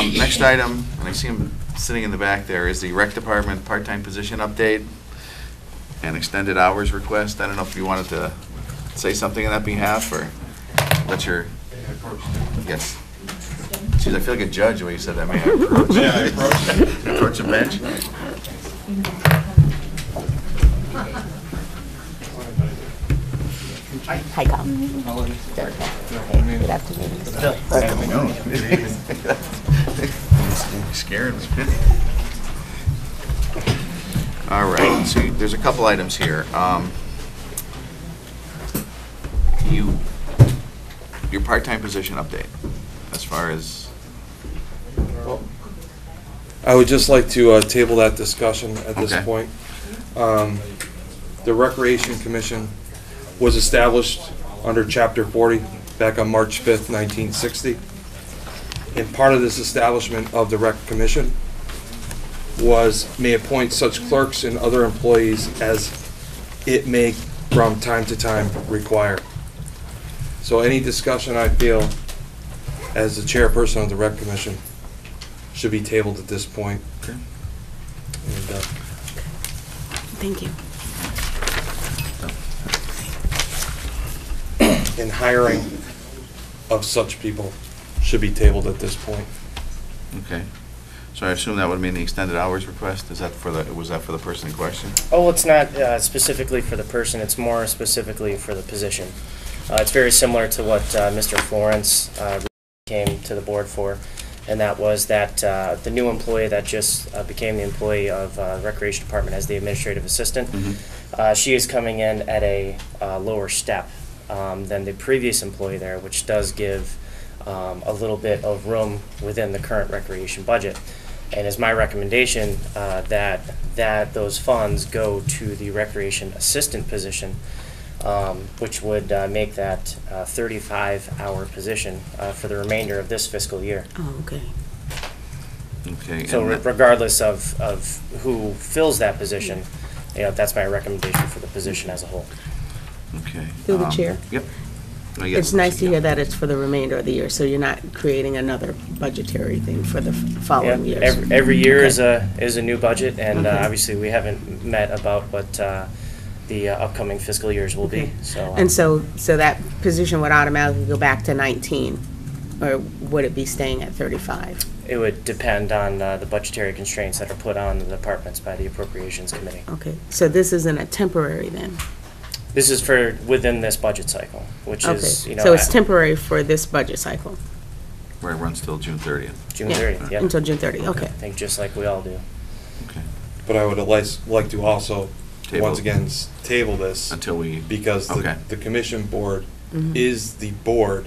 Next item, and I see him sitting in the back there, is the rec department part-time position update and extended hours request. I don't know if you wanted to say something on that behalf, or let your, yes. Geez, I feel like a judge when you said that. May I approach? Yeah, I approach. Approach the bench. Hi, Tom. Hey, good afternoon. Scared me. All right, so there's a couple items here. Your part-time position update, as far as, I would just like to table that discussion at this Okay. point. The Recreation Commission was established under Chapter 40 back on March 5th, 1960. And part of this establishment of the Rec Commission was may appoint such clerks and other employees as it may from time to time require. So any discussion I feel as the chairperson of the Rec Commission should be tabled at this point. Okay. And, Thank you. and hiring of such people should be tabled at this point. okay. So I assume that would mean the extended hours request? Is that for the, was that for the person in question? Oh, it's not specifically for the person, it's more specifically for the position. It's very similar to what Mr. Florence came to the board for, and that was that the new employee that just became the employee of Recreation Department as the administrative assistant, she is coming in at a lower step than the previous employee there, which does give a little bit of room within the current recreation budget. And it's my recommendation that those funds go to the recreation assistant position, which would make that 35-hour position for the remainder of this fiscal year. Oh, okay. Okay. So and that- regardless of who fills that position, you know, that's my recommendation for the position as a whole. Okay. Through the chair? Yep. Yes, It's nice to yeah. hear that it's for the remainder of the year, so you're not creating another budgetary thing for the following Yeah, years. every year Okay. is a new budget, and Okay. obviously we haven't met about what the upcoming fiscal years will be. Okay. So And so that position would automatically go back to 19, or would it be staying at 35? it would depend on the budgetary constraints that are put on the departments by the Appropriations Committee. Okay, so this isn't a temporary then? This is for within this budget cycle, which is, Okay, you know, so it's temporary for this budget cycle? Where it runs till June 30th. June Yeah, 30th. Yeah, Until June 30th, okay. I think just like we all do. Okay. But I would at least like to also, Table. once again, table this Until we, because Okay. the commission board Mhm. is the board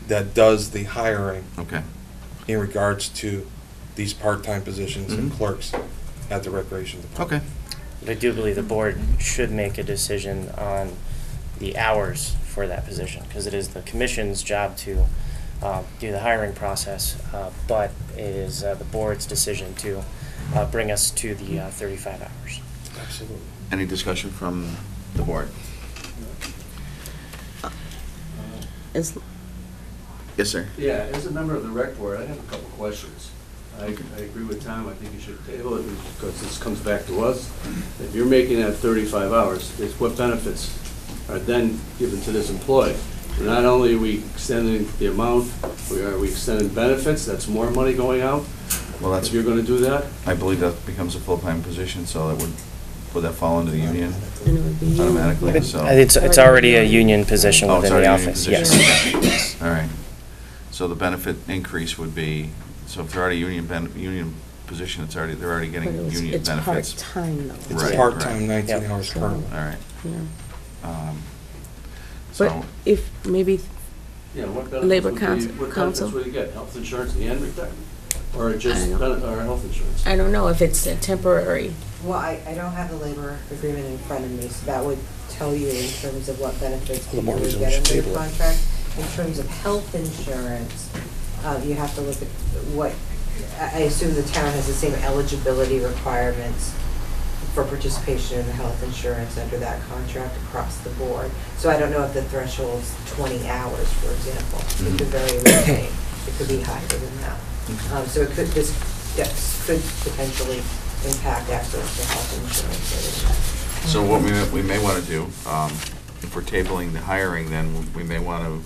that does the hiring okay. in regards to these part-time positions and Mhm. clerks at the Recreation Department. Okay. But I do believe the board should make a decision on the hours for that position, because it is the commission's job to do the hiring process, but it is the board's decision to bring us to the 35 hours. Absolutely. Any discussion from the board? Is- Yes, sir. Yeah, as a member of the rec board, I have a couple questions. I agree with Tom, I think you should table it because this comes back to us. If you're making that 35 hours, it's what benefits are then given to this employee. Not only are we extending the amount, are we extending benefits, that's more money going out. Well, that's, If you're gonna do that, I believe that becomes a full-time position, so that would that fall into the union and it would be you. automatically? So. It's already a union position Oh, it's within the already a union office, position. yes. Okay. Yes. All right. So the benefit increase would be, so if they're already union position, they're already getting But union it's benefits. part-time though. It's Right, part-time, right. 19 Yep. hours per. So- All right. Yeah. So, But if, maybe, yeah, what benefits Labor would be, Council- what Council? benefits would you get? Health insurance and retirement? Or just, I don't- or health insurance? I don't know if it's a temporary, Well, I don't have the labor agreement in front of me, so that would tell you in terms of what benefits The people more would reason get we under should the table it. contract. In terms of health insurance, you have to look at what, I assume the town has the same eligibility requirements for participation in the health insurance under that contract across the board. So I don't know if the threshold's 20 hours, for example. It could vary with the same. It could be higher than that. So it could, this, yes, could potentially impact access to health insurance. So what we may want to do, if we're tabling the hiring, then we may want to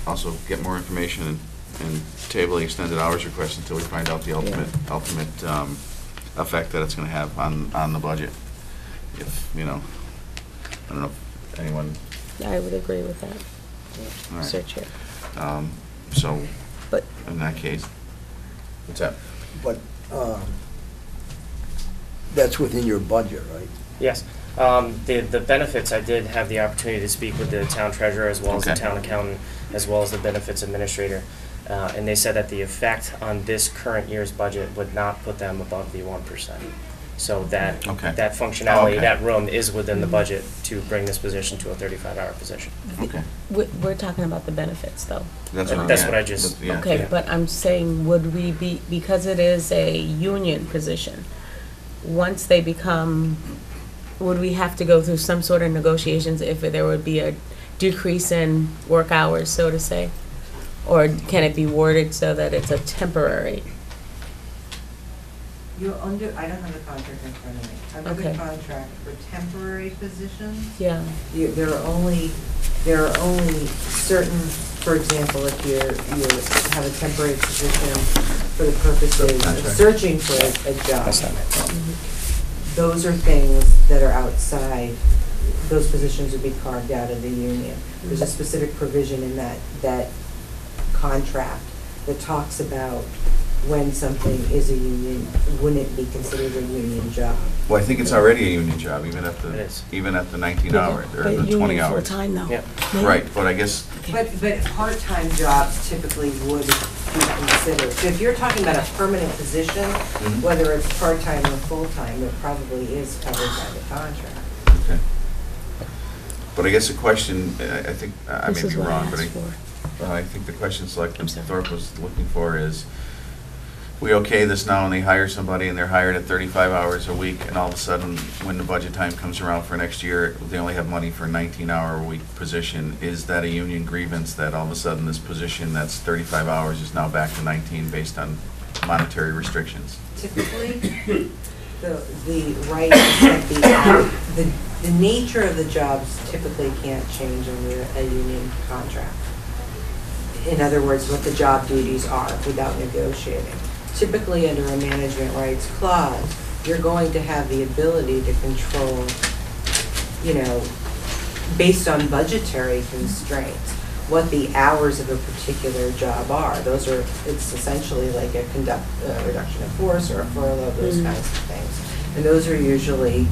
also get more information and table the extended hours request until we find out the ultimate effect that it's going to have on the budget. If, you know, I don't know if anyone, I would agree with that, all right. Sir Chair. So, But in that case, what's that? But that's within your budget, right? Yes. The benefits, I did have the opportunity to speak with the town treasurer as well as the Okay. town accountant, as well as the benefits administrator. And they said that the effect on this current year's budget would not put them above the 1%. So that, Okay. that functionality, Okay. that room is within the budget to bring this position to a 35-hour position. Okay. we're talking about the benefits, though. That's That's yeah, what I just- yeah. Okay, Yeah. but I'm saying, would we be, because it is a union position, once they become, would we have to go through some sort of negotiations if there would be a decrease in work hours, so to say? Or can it be worded so that it's a temporary? You, under, I don't have the contract in front of me. Under the Okay. contract for temporary positions, Yeah, there are only certain, for example, if you have a temporary position for the purposes of Contract. searching for a job. That's not my problem. Those are things that are outside, those positions would be carved out of the union. There's a specific provision in that contract that talks about when something is a union, wouldn't be considered a union job. Well, I think it's already a union job, even at It is. the 19 hours, or the 20 hours. full-time though. Yeah. Right, but I guess, But part-time jobs typically would be considered. So if you're talking about a permanent position, Mhm. whether it's part-time or full-time, it probably is covered by the contract. okay. But I guess the question, I think, I may This be is what I wrong, but asked for. I think the question Selectman I'm sorry. Thorpe was looking for is, we okay this now and they hire somebody and they're hired at 35 hours a week, and all of a sudden, when the budget time comes around for next year, they only have money for a 19-hour-a-week position. Is that a union grievance that all of a sudden this position that's 35 hours is now back to 19 based on monetary restrictions? Typically, the right to set the nature of the jobs typically can't change under a union contract. In other words, what the job duties are without negotiating. Typically, under a management rights clause, you're going to have the ability to control, you know, based on budgetary constraints, what the hours of a particular job are. Those are, it's essentially like a reduction of force or a furlough, those kinds of things. And those are usually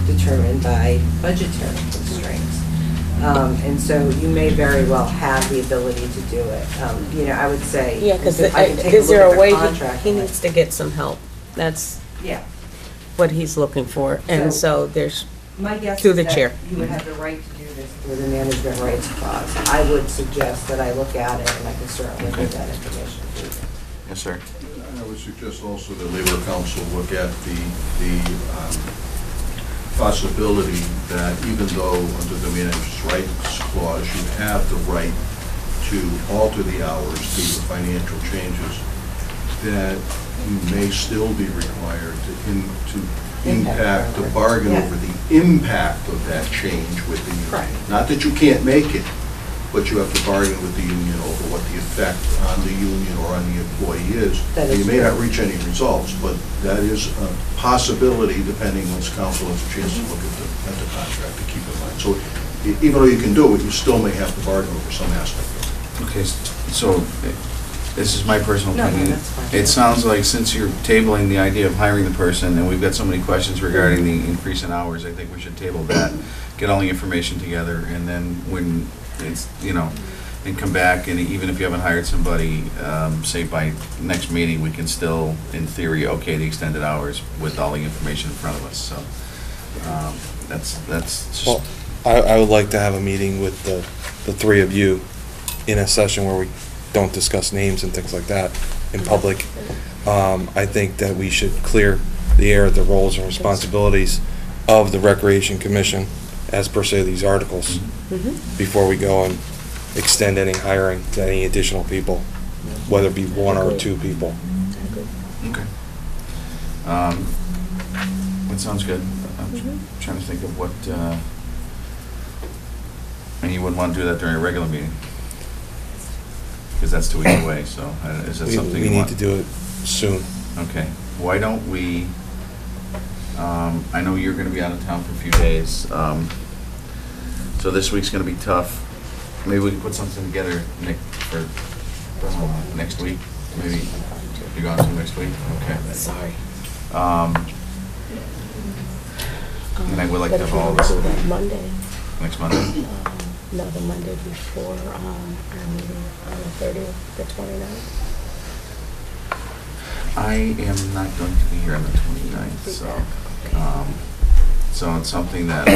determined by budgetary constraints. And so you may very well have the ability to do it. You know, I would say. Yeah, because I can take is look there at a the way, contract he and- needs to get some help. That's Yeah. what he's looking for. And so there's, My guess Through is the that chair. you would have the right to do this through the management rights clause. I would suggest that I look at it, and I can certainly give that information to you. Yes, sir. I would suggest also that Labor Council look at the possibility that even though under the Managers' Rights Clause, you have the right to alter the hours due to financial changes, that you may still be required to impact, to bargain Yeah. over the impact of that change with the union. Correct. Not that you can't make it, but you have to bargain with the union over what the effect on the union or on the employee is. That is You may true. not reach any results, but that is a possibility depending once council has a chance to look at the contract to keep in mind. So even though you can do it, you still may have to bargain over some aspect of it. Okay, so this is my personal No, no, opinion. that's fine. It sounds like since you're tabling the idea of hiring the person, and we've got so many questions regarding the increase in hours, I think we should table that, get all the information together, and then when it's, you know, and come back, and even if you haven't hired somebody, say by next meeting, we can still, in theory, okay the extended hours with all the information in front of us, so that's just. Well, I would like to have a meeting with the three of you in a session where we don't discuss names and things like that in public. I think that we should clear the air of the roles and responsibilities of the Recreation Commission as per se these articles Mhm. before we go and extend any hiring to any additional people. whether it be one or two people. Okay. That sounds good. I'm trying to think of what, and you wouldn't want to do that during a regular meeting? Because that's 2 weeks away, so is that something We you need want? to do it soon. Okay. Why don't we, I know you're going to be out of town for a few days, so this week's going to be tough. Maybe we can put something together, Nick, for next week? Maybe you're gone till next week? Okay. Sorry. And I would like But to if have you all want to this do that Monday, next Monday. no, the Monday before, our meeting on the 30th, the 29th. I am not going to be here on the 29th, so it's something that,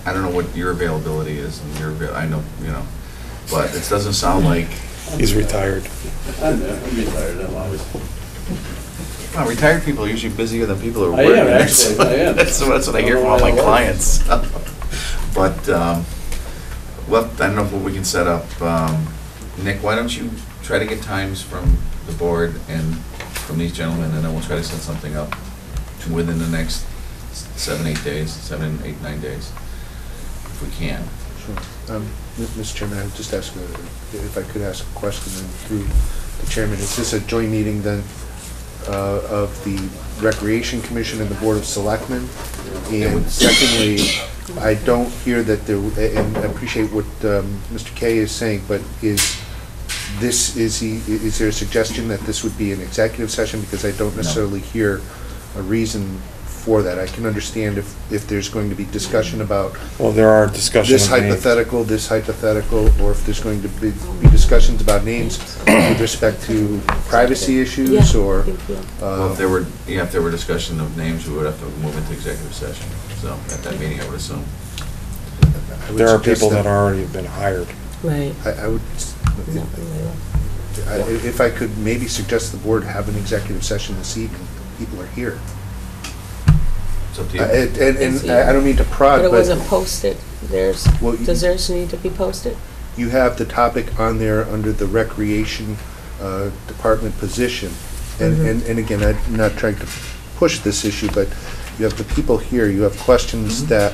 I don't know what your availability is, and I know, but it doesn't sound like. He's retired. I'm retired, I'm always. Well, retired people are usually busier than people who are I working. am, actually, I am. That's what I hear from all my clients. But, well, I don't know what we can set up. Nick, why don't you try to get times from the board and from these gentlemen, and then we'll try to set something up within the next 7, 8 days, 7, 8, 9 days, if we can. Sure. Mr. Chairman, I would just ask, if I could ask a question then through the chairman. Is this a joint meeting then of the Recreation Commission and the Board of Selectmen? And secondly, I don't hear that there, and I appreciate what Mr. Kay is saying, but is there a suggestion that this would be an executive session? Because I don't necessarily hear a reason for that. I can understand if there's going to be discussion about Well, there are discussions. this hypothetical, or if there's going to be discussions about names with respect to privacy issues, or... Well, if there were discussion of names, we would have to move into executive session. So at that meeting, I would assume. I would There are suggest people that are already been hired. Right. I would, if I could maybe suggest the board have an executive session this evening. People are here. It's up to you. And I don't mean to prod, But it but wasn't posted. Well, Does theirs need to be posted? you have the topic on there under the Recreation Department position. And again, I'm not trying to push this issue, but you have the people here, you have questions that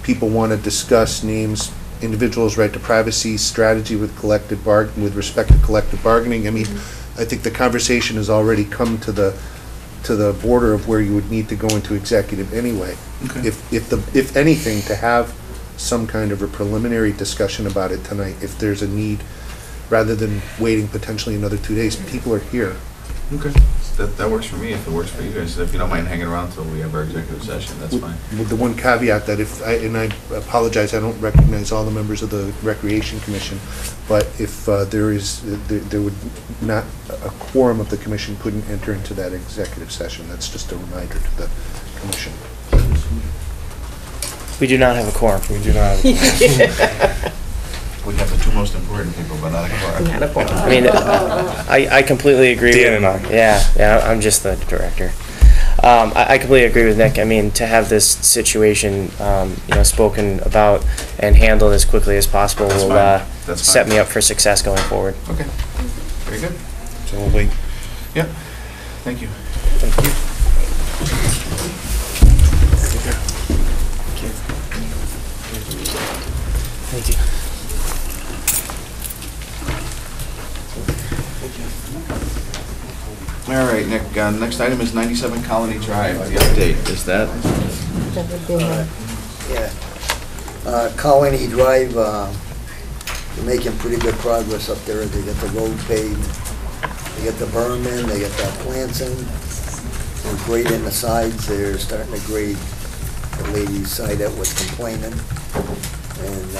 people want to discuss, names, individuals' right to privacy, strategy with with respect to collective bargaining. I mean, I think the conversation has already come to the border of where you would need to go into executive anyway. Okay. If anything, to have some kind of a preliminary discussion about it tonight, if there's a need, rather than waiting potentially another 2 days. People are here. Okay. That works for me, if it works for you guys. If you don't mind hanging around until we have our executive session, that's fine. With the one caveat that and I apologize, I don't recognize all the members of the Recreation Commission, but if there would not, a quorum of the commission couldn't enter into that executive session. That's just a reminder to the commission. We do not have a quorum. We do not. We have the two most important people, but not a quorum. Not a quorum. I mean, I completely agree. Dan and I. Yeah, I'm just the director. I completely agree with Nick. I mean, to have this situation, spoken about and handled as quickly as possible That's will fine. That's set fine. me up for success going forward. Okay. Very good. So we'll wait. Yep. Thank you. Thank you. Thank you. All right, Nick, next item is 97 Colony Drive, the update. Is that? That would be my- Yeah. Colony Drive, they're making pretty good progress up there. They got the road paved, they got the berm in, they got the plants in. They're grading the sides, they're starting to grade the lady's side that was complaining. And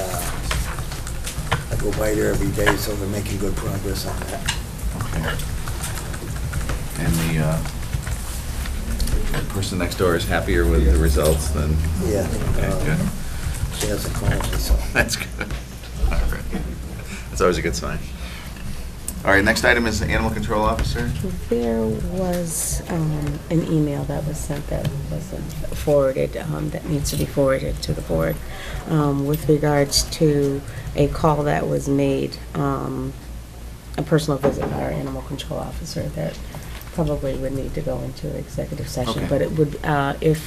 I go by there every day, so they're making good progress on that. Okay. And the person next door is happier with the results than? Yeah. Okay, good. She hasn't called me, so. That's good. All right. That's always a good sign. All right, next item is the Animal Control Officer. There was an email that was sent that wasn't forwarded, that needs to be forwarded to the board, with regards to a call that was made a personal visit by our animal control officer that probably would need to go into executive session. Okay. But it would, if,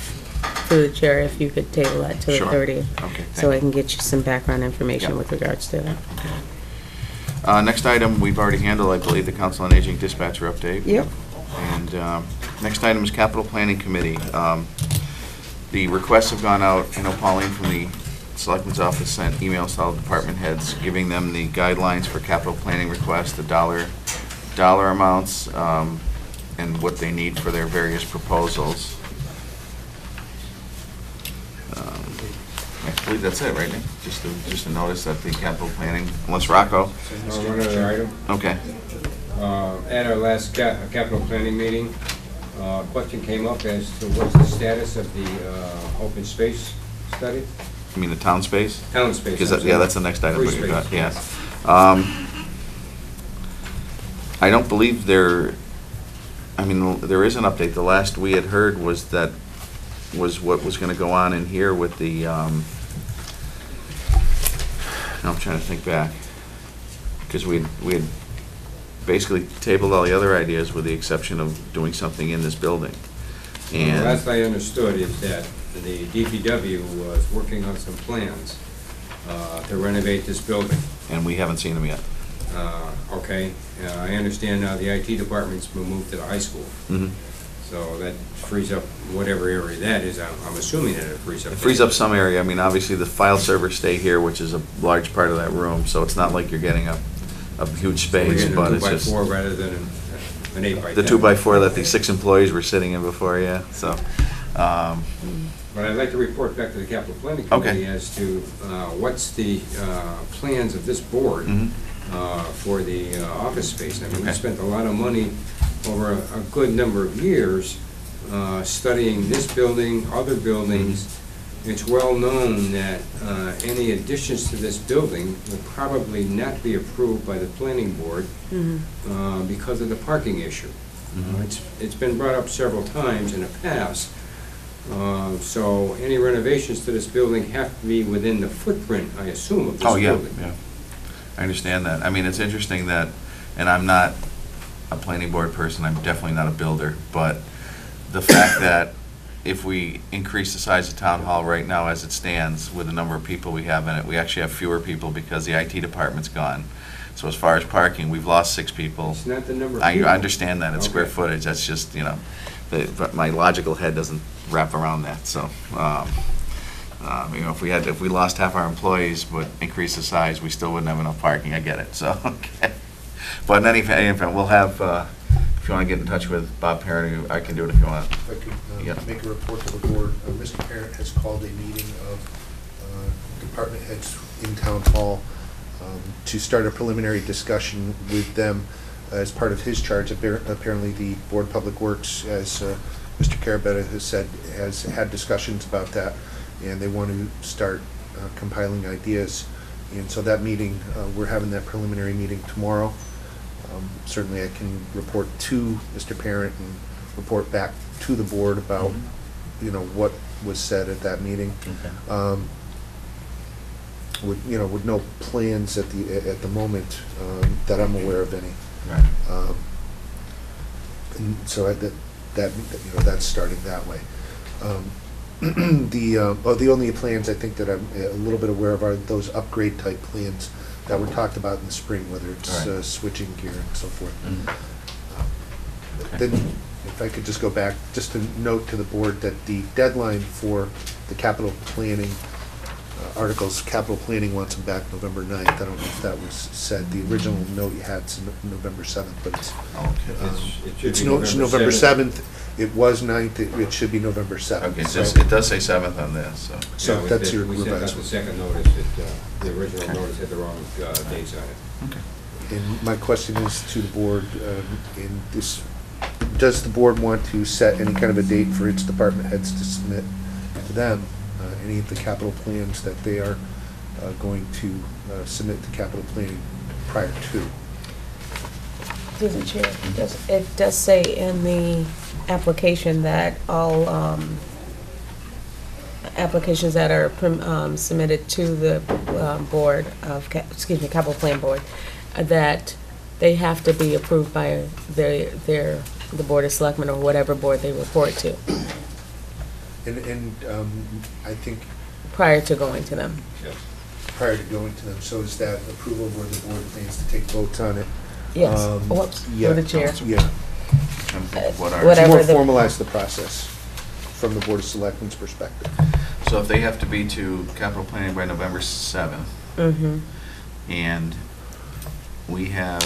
through the chair, if you could table that to the Sure. 30th. Okay, So I thank can get you some background information Yep. with regards to that. Next item, we've already handled, I believe, the Council on Aging dispatcher update. Yep. And next item is Capital Planning Committee. The requests have gone out. I know Pauline from the Selectmen's office sent emails to all department heads, giving them the guidelines for capital planning requests, the dollar amounts, and what they need for their various proposals. I believe that's it, right, Nick? Just a notice that the capital planning, unless Rocco. One other item. Okay. At our last capital planning meeting, question came up as to what's the status of the open space study? You mean the town space? Town space. Because, I'm yeah, sorry. that's the next item. Free we've got, space. yeah. I don't believe there is an update. The last we had heard was what was gonna go on in here with the, now I'm trying to think back. Because we had basically tabled all the other ideas with the exception of doing something in this building. The And, last I understood is that the DPW was working on some plans to renovate this building. and we haven't seen them yet. Okay, I understand now the IT department's been moved to the high school, Mhm. so that frees up whatever area that is. I'm assuming that it frees up. It frees up some area. I mean, obviously, the file servers stay here, which is a large part of that room, so it's not like you're getting a huge We're space, getting but a it's just 2x4 rather than an 8x10. the 2x4 that the 6 employees were sitting in before, yeah, so. But I'd like to report back to the capital planning Okay. committee as to what's the plans of this board Mhm. for the office space. I mean, we Okay. spent a lot of money over a good number of years studying this building, other buildings. It's well known that any additions to this building will probably not be approved by the planning board because of the parking issue. It's been brought up several times in the past. So any renovations to this building have to be within the footprint, I assume, of this Oh, yeah, building. yeah. I understand that. I mean, it's interesting that, and I'm not a planning board person, I'm definitely not a builder, but the fact that if we increase the size of town hall right now as it stands with the number of people we have in it, we actually have fewer people because the IT department's gone. So as far as parking, we've lost 6 people. It's not the number of I people. understand that, it's square Okay. footage, that's just, but my logical head doesn't wrap around that, so. If we lost half our employees but increased the size, we still wouldn't have enough parking, I get it, so, okay. But in any event, we'll have, if you want to get in touch with Bob Parent, I can do it if you want. If I Yeah. could make a report to the board, Mr. Parent has called a meeting of department heads in town hall to start a preliminary discussion with them as part of his charge. Apparently, the Board of Public Works, as Mr. Carabetta has said, has had discussions about that, and they want to start compiling ideas. And so that meeting, we're having that preliminary meeting tomorrow. Certainly, I can report to Mr. Parent and report back to the board about, what was said at that meeting. With no plans at the moment that I'm aware of any. Right. And so that's starting that way. The only plans I think that I'm a little bit aware of are those upgrade type plans that were talked about in the spring, whether it's Right. switching gear and so forth. Okay. Then, if I could just go back, just to note to the board that the deadline for the capital planning articles, capital planning wants them back November 9th. I don't know if that was said. The original note you had is November 7th, but it's, It should be it's November 7th. It was 9th, it should be November 7th. Okay, So- it does say 7th on this, so. So Yeah, that's your we sent out revised the one. second notice that the original notice had the wrong dates on it. Okay. And my question is to the board, does the board want to set any kind of a date for its department heads to submit to them any of the capital plans that they are going to submit to capital planning prior to? Through the chair, it does say in the application that all applications that are submitted to the board of, capital plan board, that they have to be approved by the Board of Selectmen or whatever board they report to And I think prior to going to them. prior to going to them, so is that approval where the board plans to take votes on it? Yes. Whoops, Yeah. Through the chair. Yeah. What are, To Whatever more the- formalize the process from the Board of Selectmen's perspective. so if they have to be to capital planning by November 7th, Mm-hmm. and we have,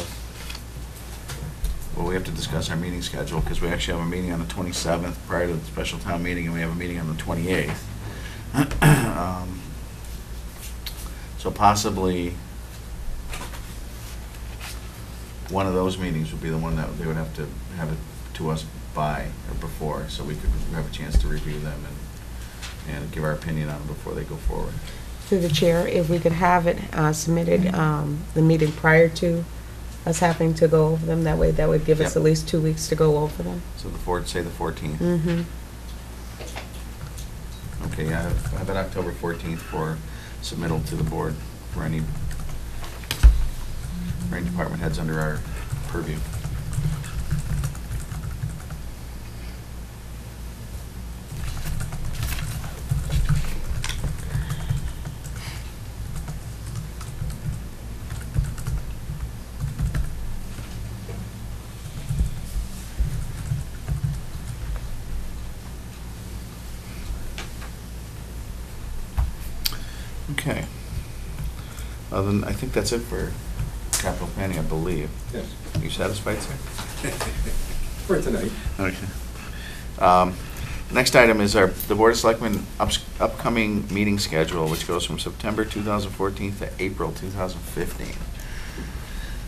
well, we have to discuss our meeting schedule, because we actually have a meeting on the 27th prior to the special town meeting, and we have a meeting on the 28th. So possibly, one of those meetings would be the one that they would have to have it to us by or before, so we could have a chance to review them and give our opinion on them before they go forward. Through the chair, if we could have it submitted, the meeting prior to us having to go over them, that way that would give us Yep. at least 2 weeks to go over them. So say the 14th. Mm-hmm. Okay, I have it October 14th for submittal to the board for any department heads under our purview. Okay. Other than, I think that's it for capital planning, I believe. Yes, You satisfied, sir? for tonight. Okay. Next item is the Board of Selectmen upcoming meeting schedule, which goes from September 2014 to April 2015.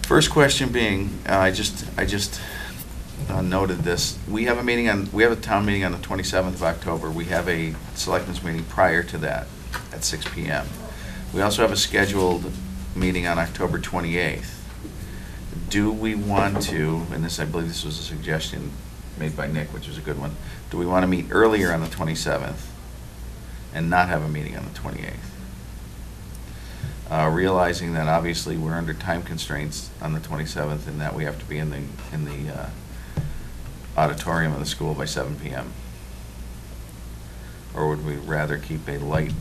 First question being, I just noted this. We have a town meeting on the 27th of October. We have a Selectmen's meeting prior to that at 6 p.m. We also have a scheduled meeting on October 28th. Do we want to, and I believe this was a suggestion made by Nick, which was a good one, do we want to meet earlier on the 27th and not have a meeting on the 28th? Realizing that obviously we're under time constraints on the 27th and that we have to be in the auditorium of the school by 7 p.m. Or would we rather keep a light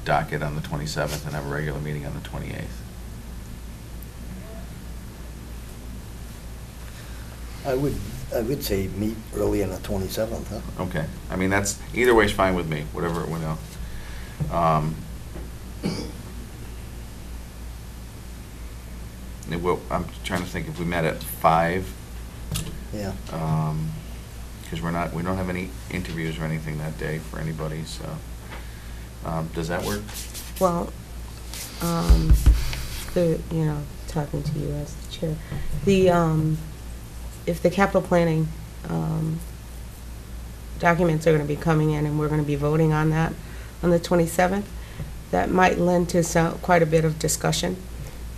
docket on the 27th and have a regular meeting on the 28th? I would say meet early on the 27th, huh? Okay, I mean, that's, either way's fine with me, whatever, I'm trying to think if we met at 5, Yeah. because we don't have any interviews or anything that day for anybody, so, does that work? Well, talking to you as the chair, if the capital planning documents are going to be coming in and we're going to be voting on that on the 27th, that might lend to quite a bit of discussion.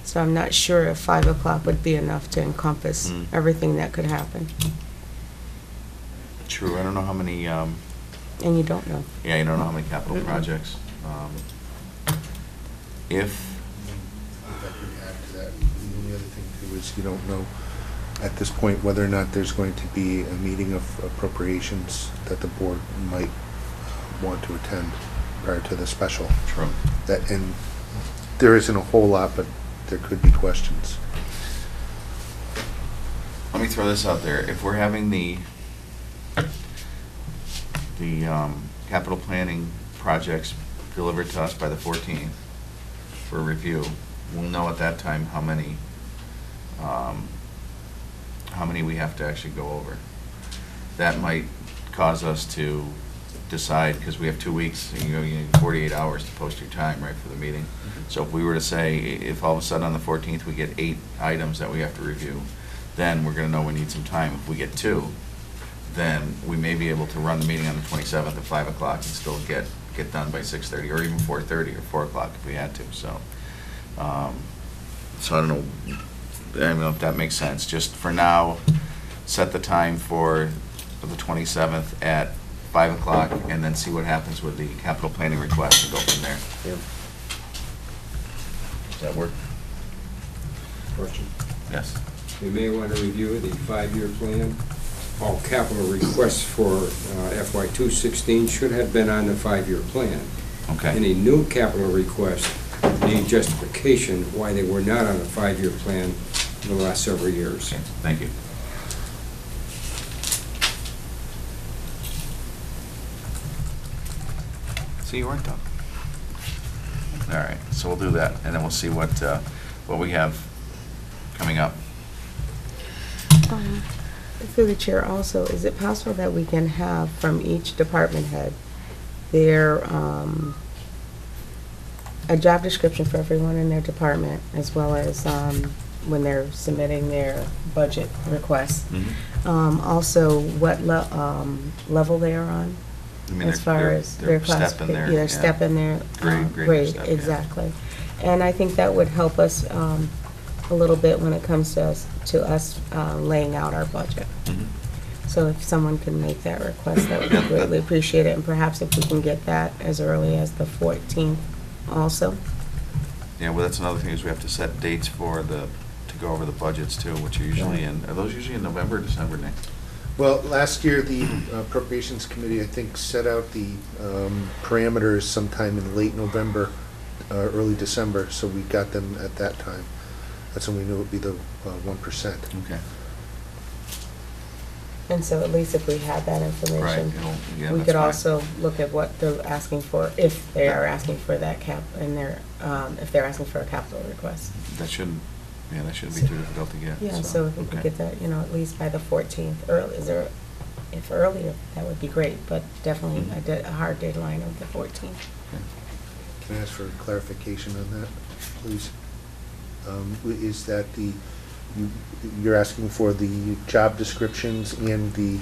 So I'm not sure if 5 o'clock would be enough to encompass everything that could happen. True, I don't know how many, And you don't know. yeah, you don't know how many capital projects. If, If I could add to that, the only other thing too is you don't know at this point whether or not there's going to be a meeting of appropriations that the board might want to attend prior to the special. true. And there isn't a whole lot, but there could be questions. Let me throw this out there. If we're having the capital planning projects delivered to us by the 14th for review, we'll know at that time how many we have to actually go over. That might cause us to decide, because we have 2 weeks, you need 48 hours to post your time, right, for the meeting. So if we were to say, if all of a sudden on the 14th we get 8 items that we have to review, then we're going to know we need some time. If we get 2, then we may be able to run the meeting on the 27th at 5 o'clock and still get done by 6:30, or even 4:30 or 4 o'clock if we had to. So, so I don't know if that makes sense. Just for now, set the time for the 27th at 5 o'clock, and then see what happens with the capital planning request and go from there. Yep. Does that work? Question. Yes. You may want to review the 5-year plan. All capital requests for FY 216 should have been on the 5-year plan. Okay. Any new capital requests need justification why they were not on the 5-year plan in the last several years. Okay, thank you. So you weren't done. All right, so we'll do that, and then we'll see what we have coming up. Through the chair also, is it possible that we can have from each department head their, a job description for everyone in their department, as well as when they're submitting their budget requests? Also, what level they are on? I mean, as far as their step in there. their step in their Grade step, yeah. exactly. And I think that would help us a little bit when it comes to us laying out our budget. So if someone can make that request, that would be greatly appreciated, and perhaps if we can get that as early as the 14th also. Yeah, well, that's another thing, is we have to set dates to go over the budgets too, which are usually are those usually in November or December, Nick? Well, last year, the Appropriations Committee, I think, set out the parameters sometime in late November, early December, so we got them at that time. That's when we knew it would be the 1%. Okay. And so at least if we had that information, Yeah, we that's could fine. also look at what they're asking for, if they are asking for that cap, and if they're asking for a capital request. That shouldn't be too difficult to get. Yeah, so if we could okay. get that, at least by the 14th, early, if earlier, that would be great, but definitely a hard deadline of the 14th. Okay. Can I ask for clarification on that, please? Is that you're asking for the job descriptions and the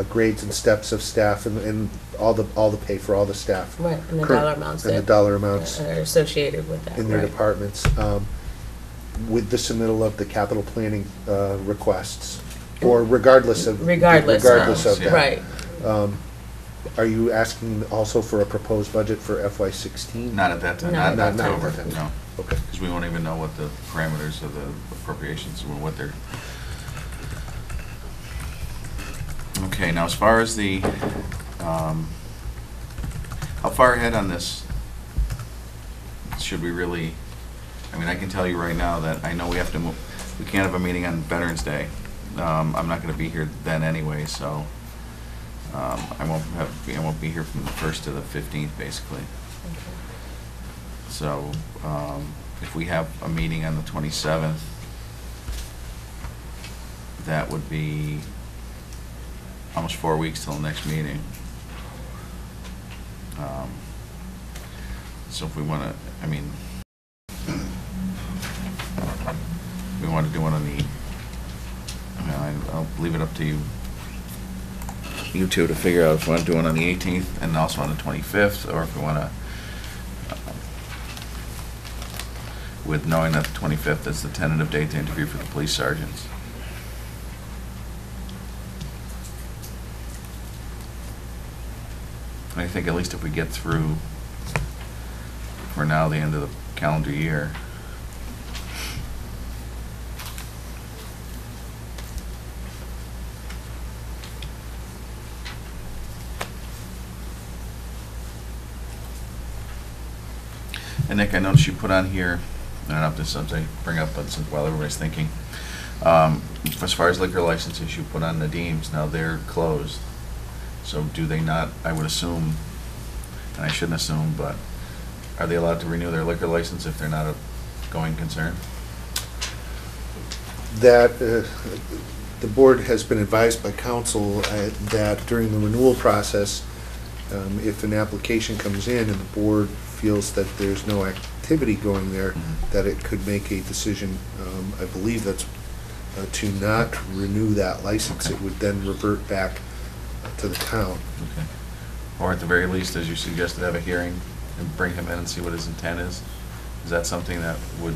grades and steps of staff and all the pay for all the staff? Right, and the dollar amounts. And the dollar amounts. That are associated with that. In their right. departments, with the submittal of the capital planning requests, or regardless of Regardless of that. Right. Are you asking also for a proposed budget for FY16? Not at that time, No. not Not October, at that time. no. Okay. Because we won't even know what the parameters of the appropriations, or what they're... Okay, now as far as the, how far ahead on this should we really, I mean, I can tell you right now that I know we have to move, we can't have a meeting on Veterans Day. I'm not gonna be here then anyway, so, I won't be here from the 1st to the 15th, basically. So, if we have a meeting on the 27th, that would be almost 4 weeks till the next meeting. So if we want to, I mean, we want to do one on the, I'll leave it up to you two to figure out if we want to do one on the 18th and also on the 25th, or if we want to, with knowing that the 25th is the tentative date to interview for the police sergeants. I think at least if we get through, for now, the end of the calendar year. And Nick, I noticed you put on here, I don't know if this is something to bring up, but since while everybody's thinking, as far as liquor licenses, you put on Nadim's, now they're closed. So do they not, I would assume, and I shouldn't assume, but are they allowed to renew their liquor license if they're not a going concern? That the board has been advised by council that during the renewal process, if an application comes in and the board feels that there's no activity going there, that it could make a decision, I believe that's to not renew that license. Okay. It would then revert back to the town. Okay. Or at the very least, as you suggested, have a hearing and bring him in and see what his intent is? Is that something that would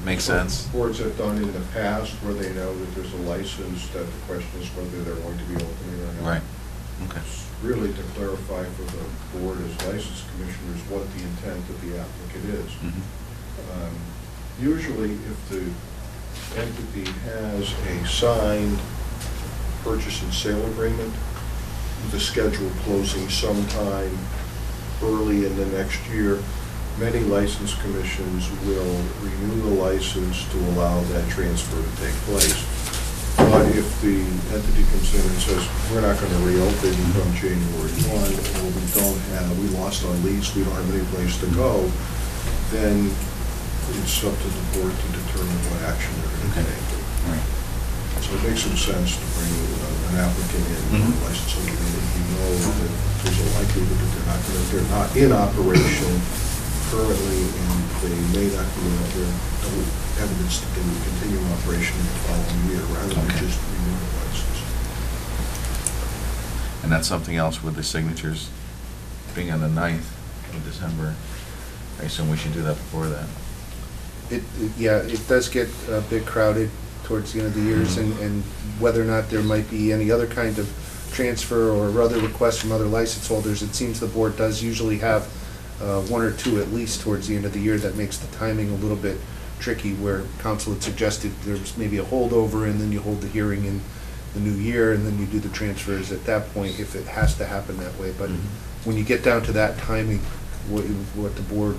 make sense? Boards have done in the past where they know that there's a license, that the question is whether they're going to be opening or not. Right, okay. It's really to clarify for the board as license commissioners what the intent of the applicant is. Mhm. Usually, if the entity has a signed purchase and sale agreement with a scheduled closing sometime early in the next year, many license commissions will renew the license to allow that transfer to take place. But if the entity comes in and says, we're not going to reopen on January 1, or we lost our lease, we don't have any place to go, then it's up to the board to determine what action they're going to take. Right. So it makes some sense to bring an applicant in, a license holder, if you know that there's a likelihood that they're not in operation currently, and they may not be there's no evidence that they will continue operation in the following year, rather than Okay. just renew the license. And that's something else with the signatures being on the 9th of December. I assume we should do that before that. Yeah, it does get a bit crowded towards the end of the years, and whether or not there might be any other kind of transfer or other requests from other license holders, it seems the board does usually have one or two at least towards the end of the year. That makes the timing a little bit tricky, where council had suggested there's maybe a holdover, and then you hold the hearing in the new year, and then you do the transfers at that point, if it has to happen that way. But when you get down to that timing, what the board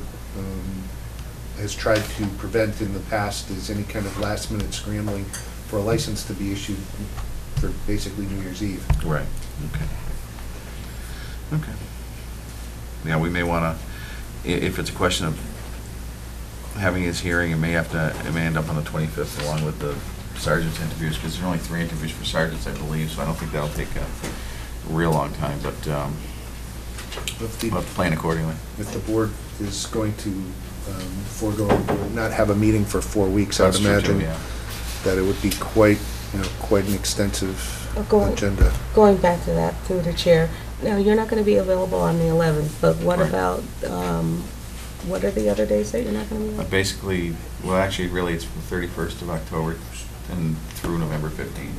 has tried to prevent in the past is any kind of last-minute scrambling for a license to be issued for basically New Year's Eve. Right, okay. Okay. Yeah, we may want to, if it's a question of having his hearing, it may end up on the 25th along with the sergeant's interviews, because there's only 3 interviews for sergeants, I believe, so I don't think that'll take a real long time, but we'll have to plan accordingly. If the board is going to forego, not have a meeting for 4 weeks, I would That's true, too, imagine yeah. that it would be quite an extensive agenda. Going back to that, through the chair, now, you're not going to be available on the 11th, but what Right. about, what are the other days that you're not going to be available? Basically, well, actually, really, it's from the 31st of October and through November 15th.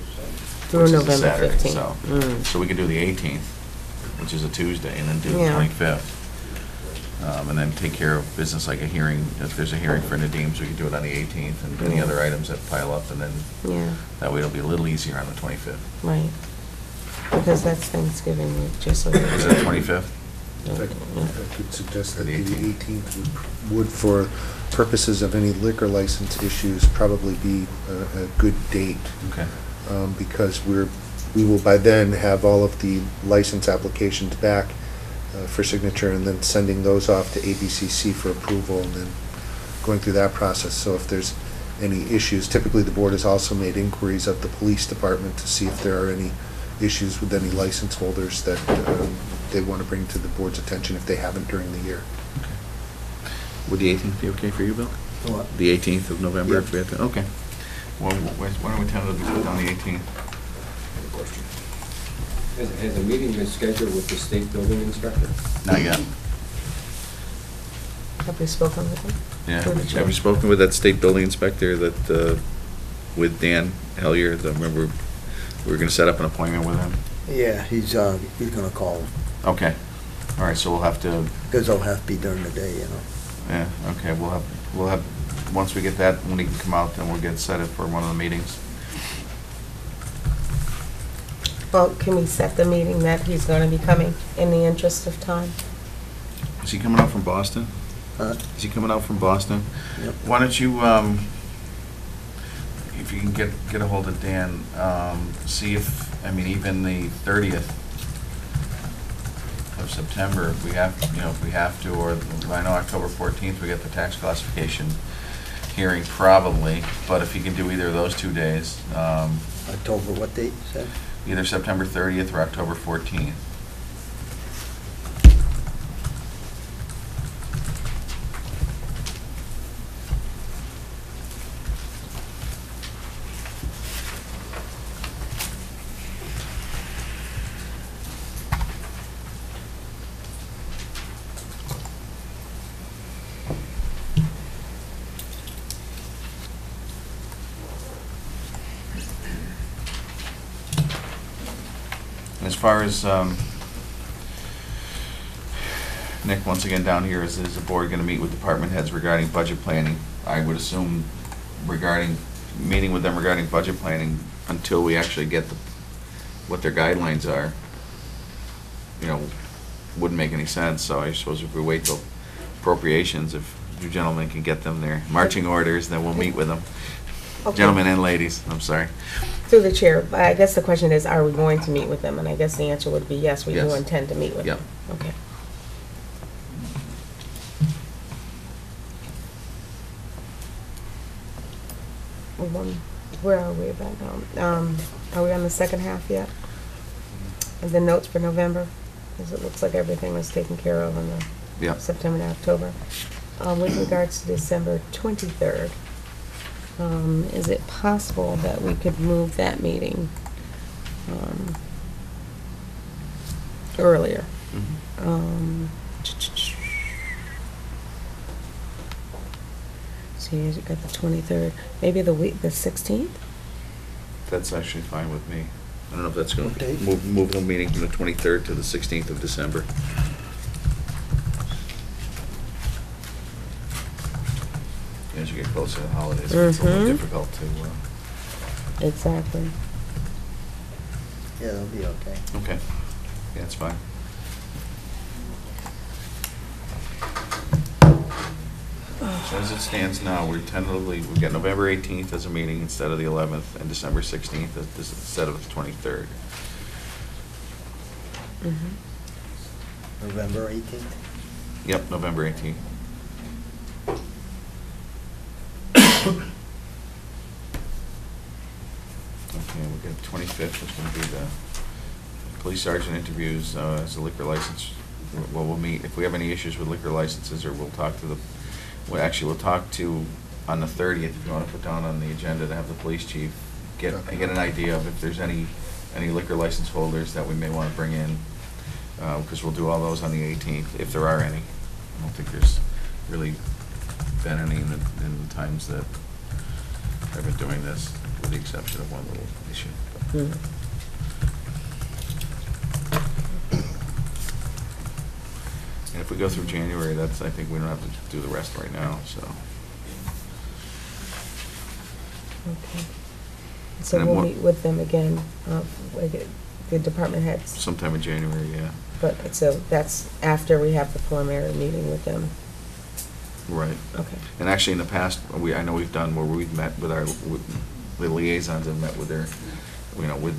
Through which is a November Saturday, 15th. So we could do the 18th, which is a Tuesday, and then do the Yeah. 25th. And then take care of business like a hearing. If there's a hearing for Nadim's, we could do it on the 18th, and any Yeah. other items that pile up, and then Yeah, that way it'll be a little easier on the 25th. right. Because that's Thanksgiving week, just so. Is it 25th? I could suggest Or that the the 18th. 18th would, for purposes of any liquor license issues, probably be a good date, Okay. because we will by then have all of the license applications back for signature, and then sending those off to ABCC for approval, and then going through that process. So if there's any issues, typically the board has also made inquiries of the police department to see if there are any issues with any license holders that they want to bring to the board's attention if they haven't during the year. Would the 18th be okay for you, Bill? What? The 18th of November, Yep. if we have to, okay. Well, why don't we tentatively put down the 18th? Has a meeting been scheduled with the state building inspector? Not yet. Have we spoken with them? Yeah, Through the chair. have you spoken with that state building inspector that, with Dan Hellier, remember, we were gonna set up an appointment with him? Yeah, he's gonna call him, Okay, all right, so we'll have to, because it'll have to be during the day, you know. yeah, okay, we'll have, once we get that, when he can come out, then we'll get set up for one of the meetings. Well, can we set the meeting that he's going to be coming in the interest of time? Is he coming out from Boston? Huh? Is he coming out from Boston? Yep. Why don't you, if you can get a hold of Dan, see if, even the 30th of September, if we have to, or I know October 14th, we get the tax classification hearing probably, but if you can do either of those 2 days, October, what date, you said? either September 30th or October 14th. As far as, Nick, once again down here, is the board going to meet with department heads regarding budget planning? I would assume regarding meeting with them regarding budget planning until we actually get what their guidelines are, you know, wouldn't make any sense. So I suppose if we wait till appropriations, if you gentlemen can get them their marching orders, then we'll meet with them. Okay. Gentlemen and ladies, I'm sorry. Through the chair, I guess the question is, are we going to meet with them? And I guess the answer would be yes, we do Yes. intend to meet with Yep. them. Okay. Where are we about now? Are we on the second half yet? And the notes for November? Because it looks like everything was taken care of in the Yep. September and October. With regards to December 23rd, is it possible that we could move that meeting earlier? Mhm. So you got the 23rd, maybe the 16th? That's actually fine with me. I don't know if that's going Okay. to move the meeting from the 23rd to the 16th of December. As you get closer to the holidays, it's a little Mhm. difficult to, Exactly. Yeah, that'll be okay. okay. Yeah, it's fine. So as it stands now, we've got November 18th as a meeting instead of the 11th, and December 16th instead of the 23rd. November 18th? Yep, November 18th. Okay, we got 25th, is going to be the police sergeant interviews as a liquor license. Well, we'll meet, if we have any issues with liquor licenses, or we'll talk to we'll talk to, on the 30th, if you want to put down on the agenda to have the police chief get an idea of if there's any liquor license holders that we may want to bring in, because we'll do all those on the 18th, if there are any. I don't think there's really been any in the times that I've been doing this, with the exception of one little issue. And if we go through January, I think we don't have to do the rest right now, so. Okay. So And we'll what- meet with them again, the department heads. Sometime in January, yeah. But, so that's after we have the preliminary meeting with them. Right. Okay. And actually, in the past, I know we've done where we've met with the liaisons and met with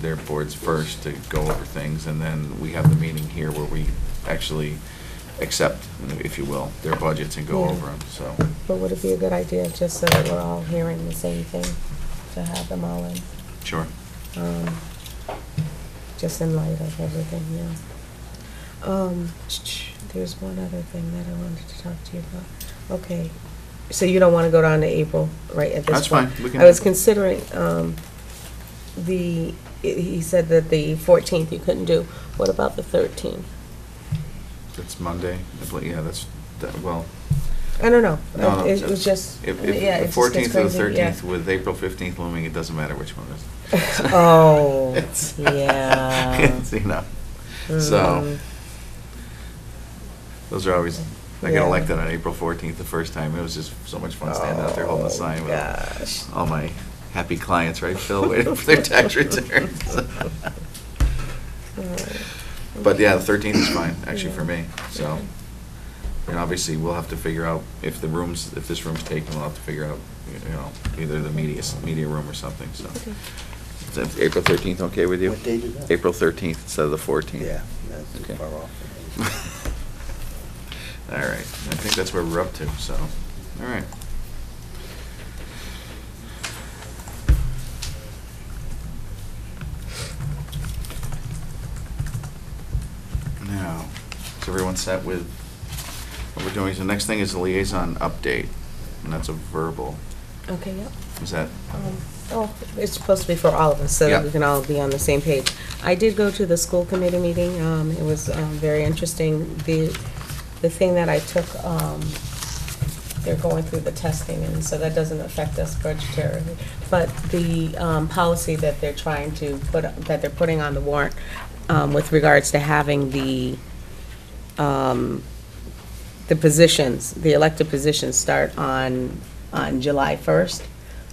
their boards first to go over things, and then we have the meeting here where we actually accept, if you will, their budgets and go Yeah. over them, so. But would it be a good idea, just so that we're all hearing the same thing, to have them all in? Sure. Just in light of everything, yeah. There's one other thing that I wanted to talk to you about. Okay, so you don't want to go down to April, right, at this That's point? fine. We can- I was considering, he said that the 14th you couldn't do. What about the 13th? It's Monday, yeah, well, I don't know. no, It was just, if yeah, the it just 14th gets or the crazy, yeah. 13th with April 15th looming, it doesn't matter which one it is. Oh, It's- yeah. It's, so, those are always, I got Yeah. elected on April 14th the first time. It was just so much fun standing out there holding a sign with Gosh. all my happy clients, right, Phil, waiting for their tax returns. But yeah, the 13th is fine, actually, for me, so. And obviously, we'll have to figure out if this room's taken, we'll have to figure out, either the media room or something, so. Okay. Is that April 13th okay with you? What date is that? April 13th instead of the 14th. Yeah, that's too Okay. far off. All right, I think that's where we're up to, so, all right. Now, is everyone set with what we're doing? So the next thing is the liaison update, and that's a verbal. Okay, yep. Is that, It's supposed to be for all of us, so that Yeah. we can all be on the same page. I did go to the school committee meeting. It was very interesting. The thing that I took, they're going through the testing, and so that doesn't affect us budgetarily. But the policy that they're trying to that they're putting on the warrant with regards to having the positions, the elected positions start on July 1st.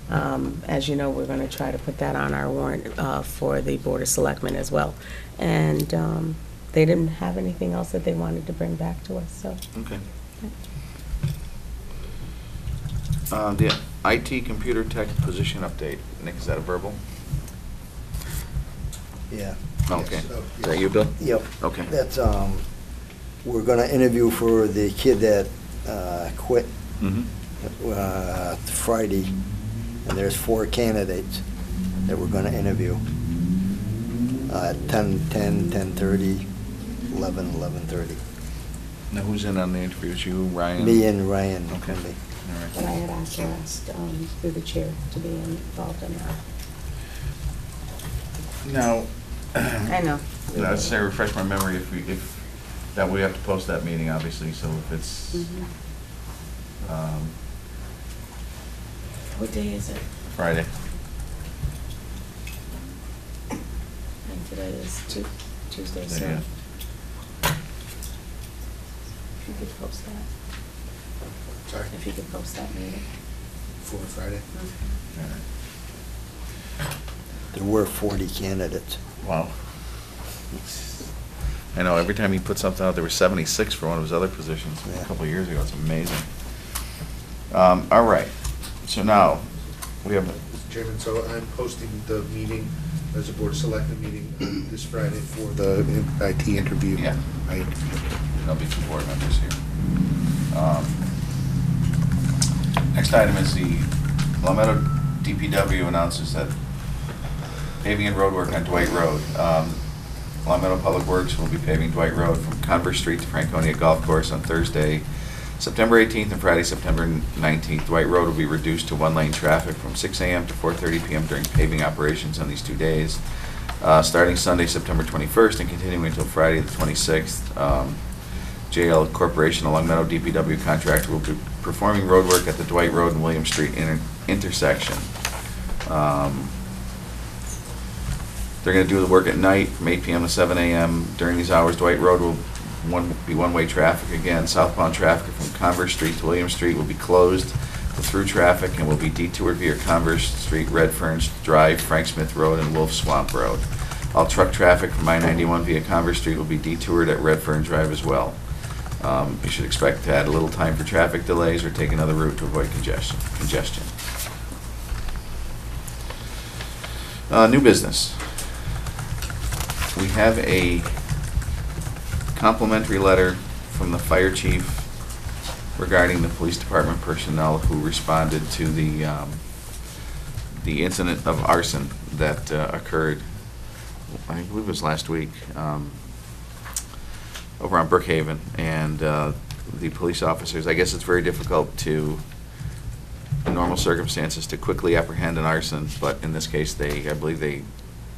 As you know, we're going to try to put that on our warrant for the Board of Selectmen as well. And they didn't have anything else that they wanted to bring back to us, so. Okay. The IT computer tech position update. Nick, is that a verbal? Yeah. Okay. Yes. Is that you, Bill? Yep. Okay. That's, we're gonna interview for the kid that quit Mm-hmm. Friday, and there's 4 candidates that we're gonna interview. 10, 10:30, 11, 11:30. Now, who's in on the interviews? You, Ryan? Me and Ryan. Okay. will be. All right. But I had also asked through the chair to be involved in that. Now, I know. let's say refresh my memory if that we have to post that meeting, obviously, so if it's, Mhm. What day is it? Friday. And today is Tuesday, so Yeah. if you could post that, Sorry, if you could post that meeting. for Friday. All right. There were 40 candidates. Wow. I know, every time he put something out, there were 76 for one of his other positions Yeah. a couple of years ago. It's amazing. All right, so now, we have, Mr. Chairman, so I'm posting the meeting as a Board of Selectmen meeting this Friday for the IT interview. Yeah. there'll be 2 board members here. Next item is the Long Meadow DPW announces that paving and road work on Dwight Road. Long Meadow Public Works will be paving Dwight Road from Converse Street to Franconia Golf Course on Thursday, September 18th and Friday, September 19th. Dwight Road will be reduced to 1-lane traffic from 6 a.m. to 4:30 p.m. during paving operations on these 2 days. Starting Sunday, September 21st and continuing until Friday the 26th. JL Corporation, a Long Meadow DPW contractor, will be performing road work at the Dwight Road and William Street intersection. They're going to do the work at night from 8 p.m. to 7 a.m. During these hours, Dwight Road will be one-way traffic again. Southbound traffic from Converse Street to William Street will be closed to through traffic and will be detoured via Converse Street, Red Ferns Drive, Frank Smith Road, and Wolf Swamp Road. All truck traffic from I-91 via Converse Street will be detoured at Red Fern Drive as well. You should expect to add a little time for traffic delays or take another route to avoid congestion. New business. We have a complimentary letter from the fire chief regarding the police department personnel who responded to the incident of arson that occurred, I believe it was last week, over on Brookhaven. And the police officers, I guess it's very difficult to, in normal circumstances, to quickly apprehend an arson, but in this case, I believe they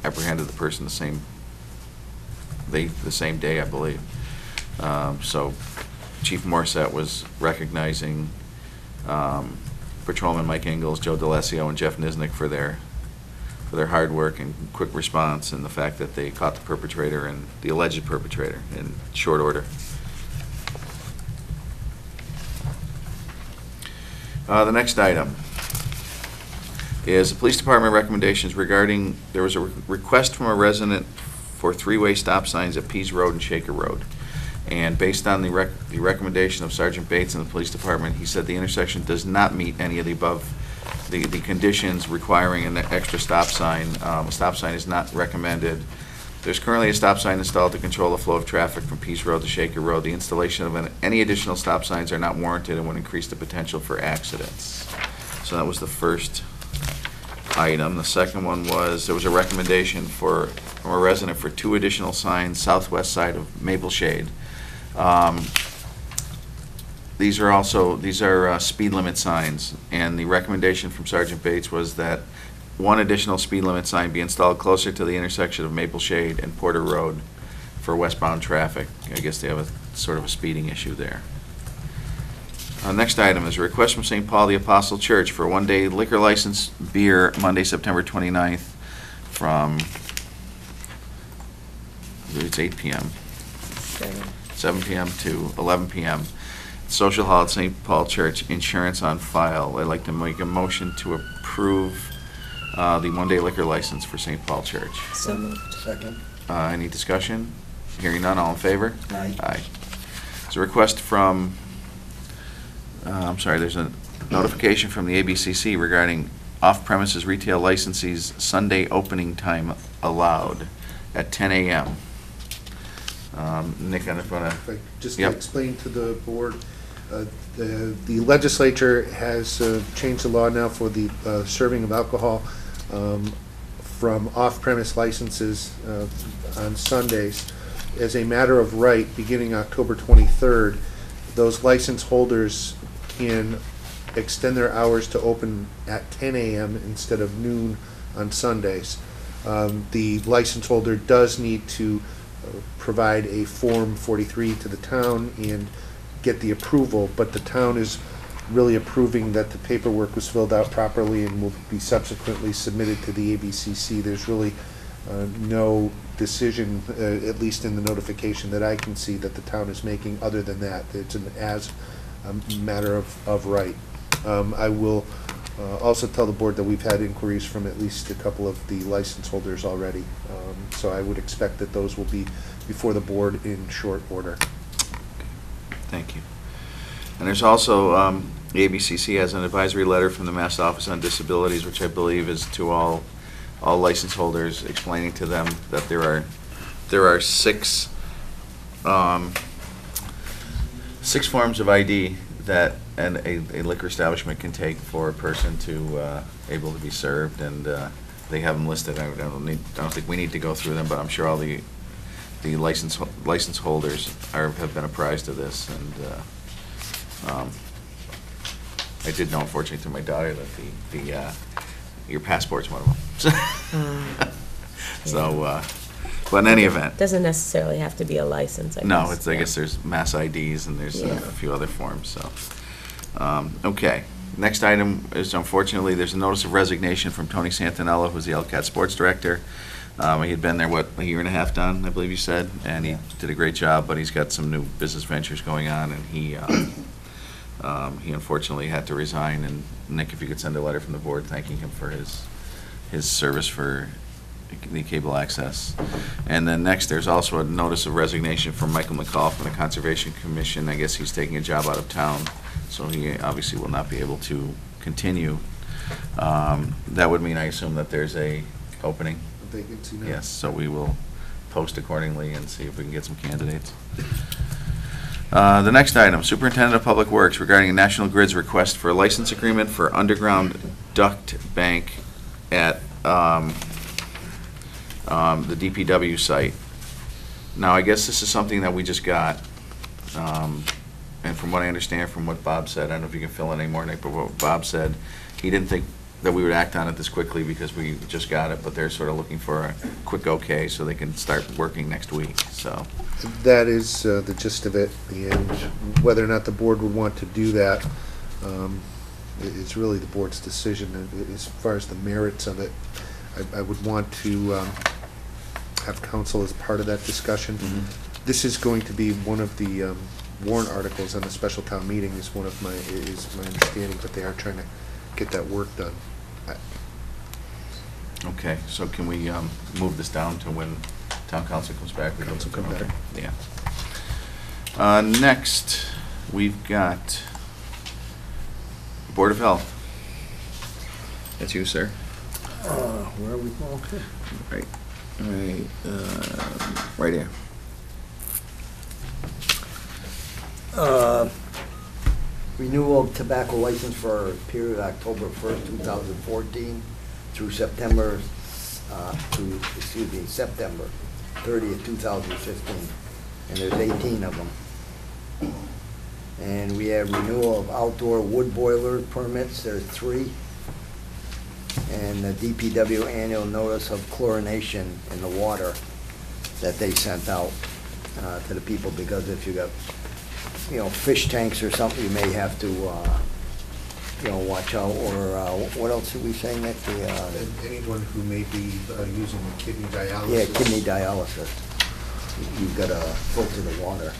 apprehended the person the same day, I believe. So Chief Morissette was recognizing Patrolman Mike Ingalls, Joe D'Alessio, and Jeff Nisnik for their hard work and quick response, and the fact that they caught the perpetrator and the alleged perpetrator in short order. The next item is the police department recommendations regarding, there was a request from a resident for 3-way stop signs at Pease Road and Shaker Road. And based on the recommendation of Sergeant Bates in the police department, he said the intersection does not meet any of the above, the conditions requiring an extra stop sign. A stop sign is not recommended. There's currently a stop sign installed to control the flow of traffic from Pease Road to Shaker Road. The installation of any additional stop signs are not warranted and would increase the potential for accidents. So that was the first item. The second one was, there was a recommendation from a resident for 2 additional signs southwest side of Maple Shade. These are speed limit signs, and the recommendation from Sergeant Bates was that 1 additional speed limit sign be installed closer to the intersection of Maple Shade and Porter Road for westbound traffic. I guess they have a sort of a speeding issue there. Next item is a request from St. Paul the Apostle Church for a 1-day liquor license beer Monday, September 29th from, I believe it's 8 p.m. 7 p.m. to 11 p.m. Social Hall at St. Paul Church, insurance on file. I'd like to make a motion to approve the one-day liquor license for St. Paul Church. So moved. Second. Any discussion? Hearing none, all in favor? Aye. Aye. There's a request from, there's a notification from the ABCC regarding off-premises retail licensees Sunday opening time allowed at 10 a.m. Nick, I just want If I just Yep. explain to the board, the legislature has changed the law now for the serving of alcohol from off-premise licenses on Sundays. As a matter of right, beginning October 23rd, those license holders can extend their hours to open at 10 a.m. instead of noon on Sundays. The license holder does need to provide a Form 43 to the town and get the approval, but the town is really approving that the paperwork was filled out properly and will be subsequently submitted to the ABCC. There's really no decision, at least in the notification that I can see, that the town is making other than that. It's a matter of right. I will also tell the board that we've had inquiries from at least a couple of the license holders already. So I would expect that those will be before the board in short order. Thank you. And there's also, the ABCC has an advisory letter from the Mass Office on Disabilities, which I believe is to all license holders, explaining to them that there are six forms of ID that a liquor establishment can take for a person to able to be served, and they have them listed. I don't think we need to go through them, but I'm sure all the license holders have been apprised of this, and I did know, unfortunately, through my daughter, that your passport's one of them. So, but in any event. Doesn't necessarily have to be a license, I guess. No, I Yeah. guess there's mass IDs and there's Yeah. a few other forms, so. Okay, next item is, unfortunately, there's a notice of resignation from Tony Santinello, who's the LCAT Sports Director. He had been there, a year and a half, Don, I believe you said, and he did a great job, but he's got some new business ventures going on, and he unfortunately had to resign. And Nick, if you could send a letter from the board thanking him for his service for the cable access. And then next, there's also a notice of resignation from Michael McCall from the Conservation Commission. I guess he's taking a job out of town, so he obviously will not be able to continue. That would mean, I assume, that there's a opening? A vacancy now? Yes, so we will post accordingly and see if we can get some candidates. The next item, Superintendent of Public Works regarding National Grid's request for a license agreement for underground duct bank at the DPW site. Now, I guess this is something that we just got, and from what I understand from what Bob said, I don't know if you can fill in any more, Nick, but what Bob said, he didn't think that we would act on it this quickly because we just got it, but they're sort of looking for a quick okay so they can start working next week, so. That is the gist of it, and whether or not the board would want to do that is really the board's decision. And as far as the merits of it, I would want to have council as part of that discussion. Mhm. This is going to be one of the warrant articles on the special town meeting, is my understanding, but they are trying to get that work done. Okay, so can we move this down to when town council comes back? Council come back. Yeah. Next, we've got Board of Health. That's you, sir. Where are we going? Right here. Renewal of tobacco license for a period of October 1st, 2014 through September 30th, 2015. And there's 18 of them. And we have renewal of outdoor wood boiler permits, there's 3. And the DPW annual notice of chlorination in the water that they sent out to the people, because if you got, fish tanks or something, you may have to, watch out. Or what else did we say, Nick? Anyone who may be using kidney dialysis. Yeah, kidney dialysis. You've got to filter the water.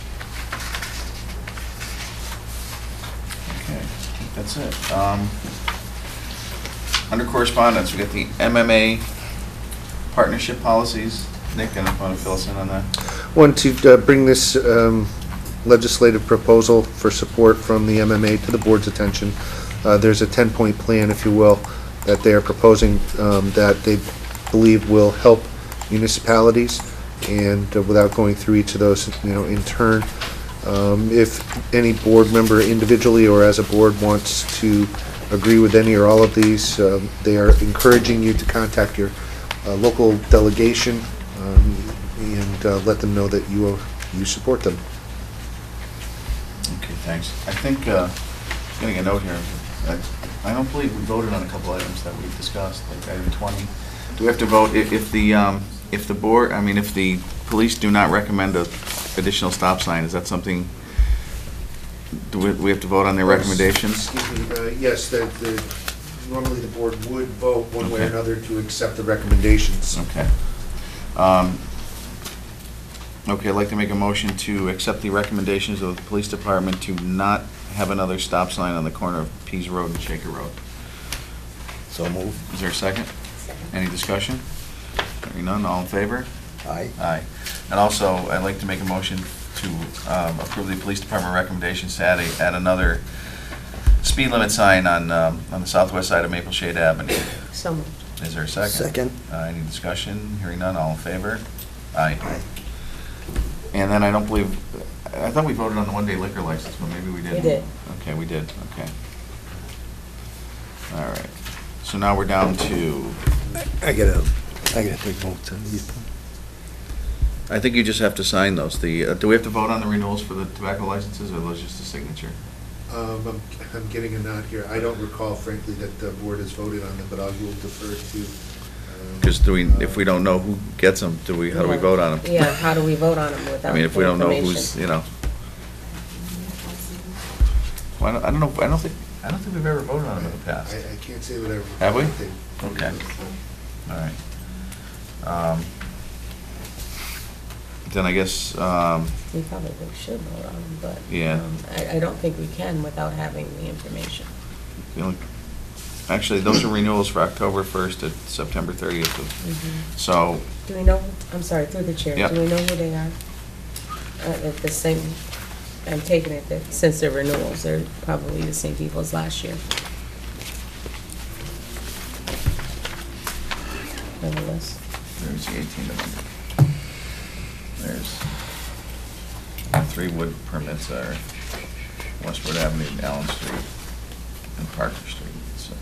Okay, I think that's it. Under correspondence, we got the MMA partnership policies. Nick, I don't want to fill us in on that. Want to bring this legislative proposal for support from the MMA to the board's attention. There's a 10-point plan, if you will, that they are proposing that they believe will help municipalities, and without going through each of those, in turn, if any board member individually or as a board wants to agree with any or all of these, they are encouraging you to contact your local delegation and let them know that you support them. Okay, thanks. I think, getting a note here, I don't believe we voted on a couple items that we've discussed, like item 20. Do we have to vote if the board, if the police do not recommend a additional stop sign, is that something, do we have to vote on their recommendations? Excuse me, yes, normally the board would vote one way or Okay. another to accept the recommendations. Okay. Okay, I'd like to make a motion to accept the recommendations of the police department to not have another stop sign on the corner of Pease Road and Shaker Road. So move. Is there a second? Any discussion? Hearing none, all in favor? Aye. Aye. And also, I'd like to make a motion to approve the police department recommendations to add another speed limit sign on the southwest side of Maple Shade Avenue. So moved. Is there a second? Second. Any discussion? Hearing none, all in favor? Aye. Aye. And then I thought we voted on the one-day liquor license, but maybe we didn't. We did. Okay, we did, okay. All right. So now we're down to, I gotta take votes on these. I think you just have to sign those. Do we have to vote on the renewals for the tobacco licenses, or are those just a signature? I'm getting a nod here. I don't recall, frankly, that the board has voted on them, but I will defer to. Because if we don't know who gets them, how do we vote on them? Yeah, how do we vote on them without If we don't know who's, information? Well, I don't think we've ever voted on them in the past. I can't say whatever. Have we? I think. Okay. All right. Then I guess, We probably should vote on them, but Yeah. I don't think we can without having the information. actually, those are renewals for October 1st to September 30th. So, Do we know, I'm sorry, through the chair, Yep. do we know who they are? The same, I'm taking it that since they're renewals, they're probably the same people as last year. On the list. there's the 18 of them. There's the 3 wood permits are Westwood Avenue, Allen Street, and Parker Street, so.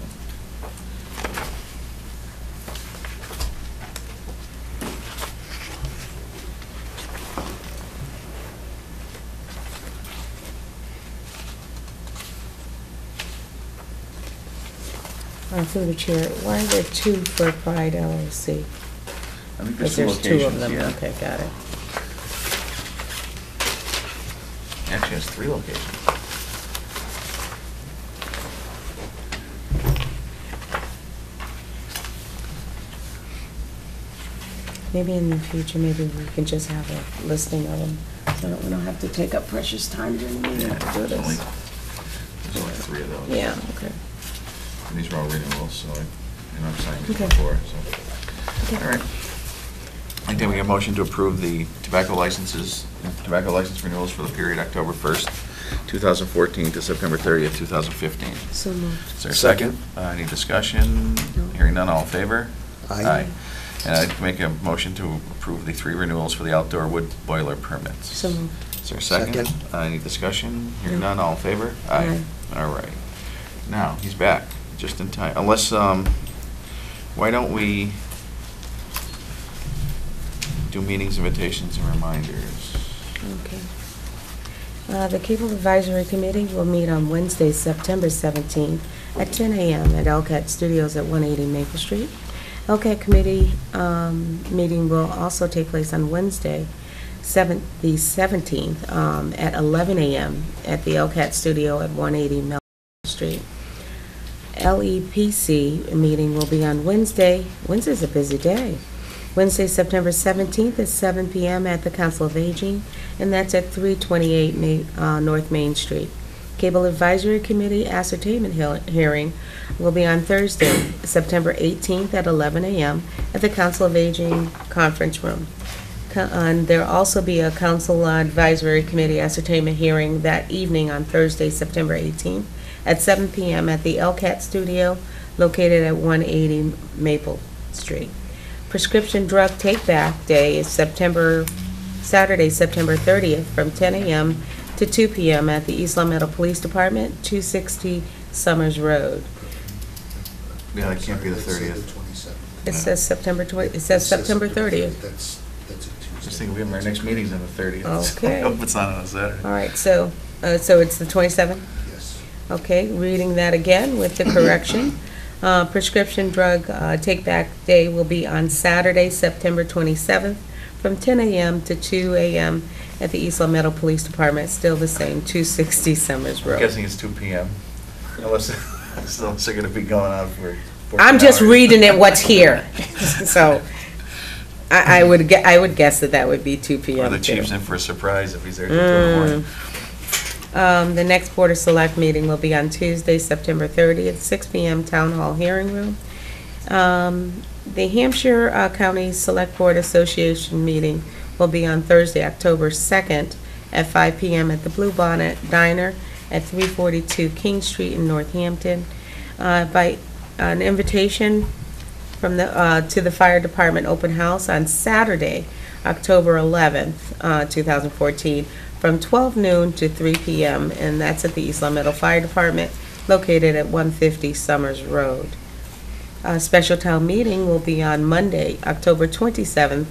Through the chair, why are there 2 for Pride LLC? I think Because there's 2 there's 2 of locations, them, yeah. okay, got it. Actually, has 3 locations. Maybe in the future, maybe we can just have a listing of them, so that we don't have to take up precious time during the meeting to do There's only this. 3 of those. Yeah, okay. And these are all renewals, so I've signed these Okay. before, so. Okay. All right. I think we have a motion to approve the tobacco licenses, tobacco license renewals for the period October 1st, 2014 to September 30th, 2015. So moved. Is there a second? Any discussion? No. Hearing none, all in favor? Aye. And I'd make a motion to approve the 3 renewals for the outdoor wood boiler permits. So moved. Is there a second? Second. Any discussion? Hearing No. none, all in favor? Aye. All right. Now, he's back, just in time. Unless, why don't we do meetings, invitations, and reminders? Okay. The Cable Advisory Committee will meet on Wednesday, September 17th at 10 a.m. at LCAT Studios at 180 Maple Street. LCAT Committee meeting will also take place on Wednesday, the 17th, at 11 a.m. at the LCAT Studio at 180 Maple Street. LEPC meeting will be on Wednesday. Wednesday's a busy day. Wednesday, September 17th at 7 p.m. at the Council of Aging, and that's at 328 North Main Street. Cable Advisory Committee ascertainment hearing will be on Thursday, September 18th at 11 a.m. at the Council of Aging Conference Room. And there'll also be a Council Advisory Committee ascertainment hearing that evening on Thursday, September 18th at 7 p.m. at the LCAT Studio located at 180 Maple Street. Prescription Drug Take-Back Day is Saturday, September 30th from 10 a.m. to 2 p.m. at the East Long Meadow Police Department, 260 Summers Road. Yeah, that can't be the 30th. It says September 30th. That's a Tuesday. Just think our next meeting's on the 30th. Okay. I hope it's not on a Saturday. All right, so it's the 27th? Yes. Okay, reading that again with the correction. Prescription Drug Take-Back Day will be on Saturday, September 27th, from 10 a.m. to 2 a.m. at the East Long Meadow Police Department, still the same, 260 Summers I'm Road. guessing it's 2 p.m. Unless they're going to be going on for 14 I'm just hours. reading it what's here. So I would guess that would be 2 p.m. Or the too. chief's in for a surprise if he's there till 2 in the morning. The next Board of Select meeting will be on Tuesday, September 30th, 6 p.m. Town Hall Hearing Room. The Hampshire County Select Board Association meeting will be on Thursday, October 2nd at 5 p.m. at the Blue Bonnet Diner at 342 King Street in Northampton. By an invitation from to the Fire Department Open House on Saturday, October 11th, 2014, from 12 noon to 3 p.m., and that's at the East Long Meadow Fire Department, located at 150 Summers Road. A special town meeting will be on Monday, October 27th,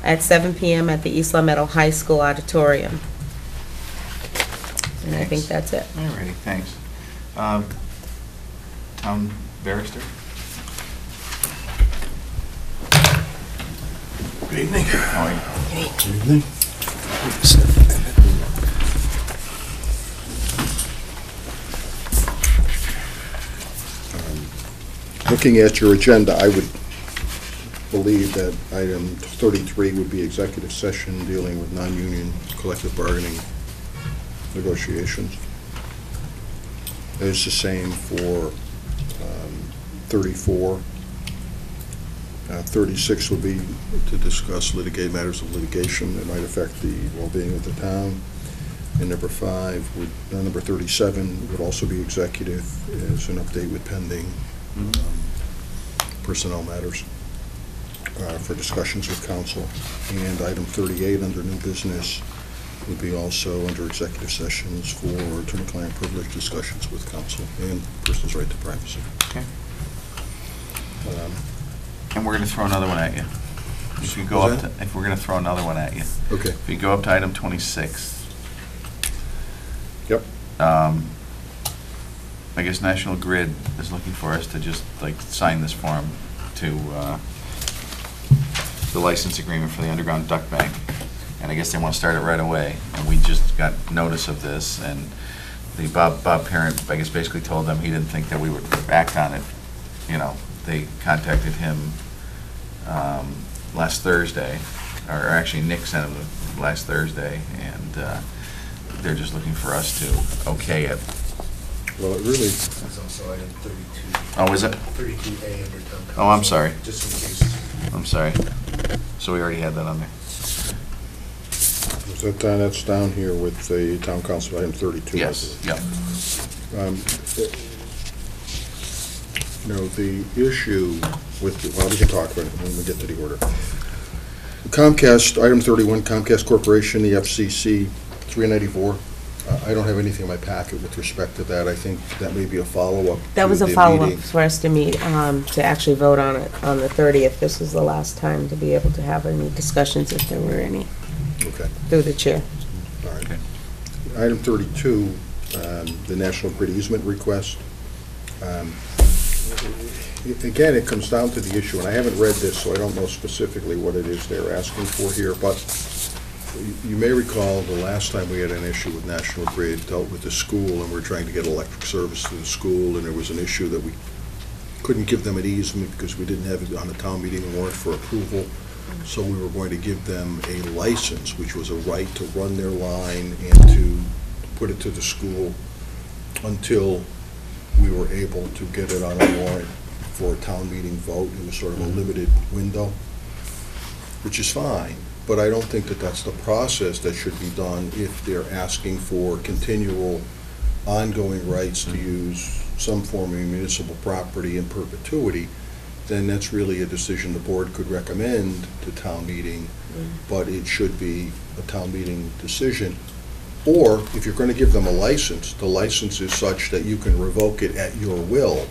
at 7 p.m. at the East Long Meadow High School Auditorium. And I think that's it. All righty, thanks. Town Barrister? Good evening. How are you? Good evening. Looking at your agenda, I would believe that item 33 would be executive session dealing with non-union collective bargaining negotiations. It's the same for 34. 36 would be to discuss litigate matters of litigation that might affect the well-being of the town. And number 37 would also be executive as an update with pending personnel matters for discussions with council. And item 38 under new business would be also under executive sessions for attorney-client privilege discussions with council and person's right to privacy. Okay. And we're going to throw another one at you. If you go What's up to, if we're going to throw another one at you. Okay. If you go up to item 26. Yep. I guess National Grid is looking for us to just like sign this form to the license agreement for the underground duct bank. And I guess they want to start it right away. And we just got notice of this, and the Bob Parent, I guess, basically told them he didn't think that we would act on it. You know, they contacted him last Thursday, or actually Nick sent him last Thursday, and they're just looking for us to okay it. Well, it really, It's also item 32. Oh, is it? 32A under town council. Oh, I'm sorry. Just in case. I'm sorry. So we already had that on there. that's down here with the town council item 32. Yes, yeah. You know, the issue with, well, we can talk about it when we get to the order. Comcast, item 31, Comcast Corporation, the FCC 394. I don't have anything in my packet with respect to that. I think that may be a follow-up. That was to a the follow-up meeting. for us to meet, to actually vote on it on the 30th. This was the last time to be able to have any discussions, if there were any, Okay, through the chair. all right. Okay. Item 32, the National Grid easement request. Again, it comes down to the issue, and I haven't read this, so I don't know specifically what it is they're asking for here, but you may recall the last time we had an issue with National Grid dealt with the school, and we were trying to get electric service to the school, and there was an issue that we couldn't give them an easement because we didn't have it on the town meeting warrant for approval. So we were going to give them a license, which was a right to run their line and to put it to the school until we were able to get it on a warrant for a town meeting vote. It was sort of a limited window, which is fine, but I don't think that that's the process that should be done if they're asking for continual, ongoing rights to use some form of municipal property in perpetuity. Then that's really a decision the board could recommend to town meeting, but it should be a town meeting decision. Or, if you're going to give them a license, the license is such that you can revoke it at your will.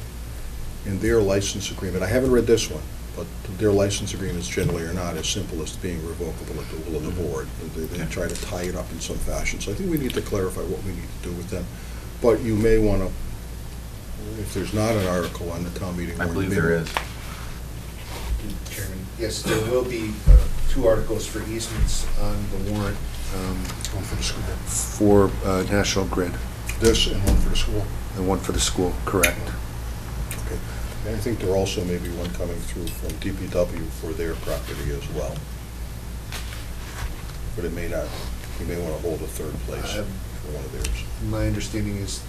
In their license agreement, I haven't read this one, but their license agreements generally are not as simple as being revocable at the will of the board. They try to tie it up in some fashion. So I think we need to clarify what we need to do with them. But you may want to, if there's not an article on the town meeting I warrant. believe there is. Chairman, yes, there will be 2 articles for easements on the warrant. One for the school. For National Grid. This and one for the school. And one for the school, correct. Okay. And I think there also may be one coming through from DPW for their property as well. But it may not, you may want to hold a third place for one of theirs. My understanding is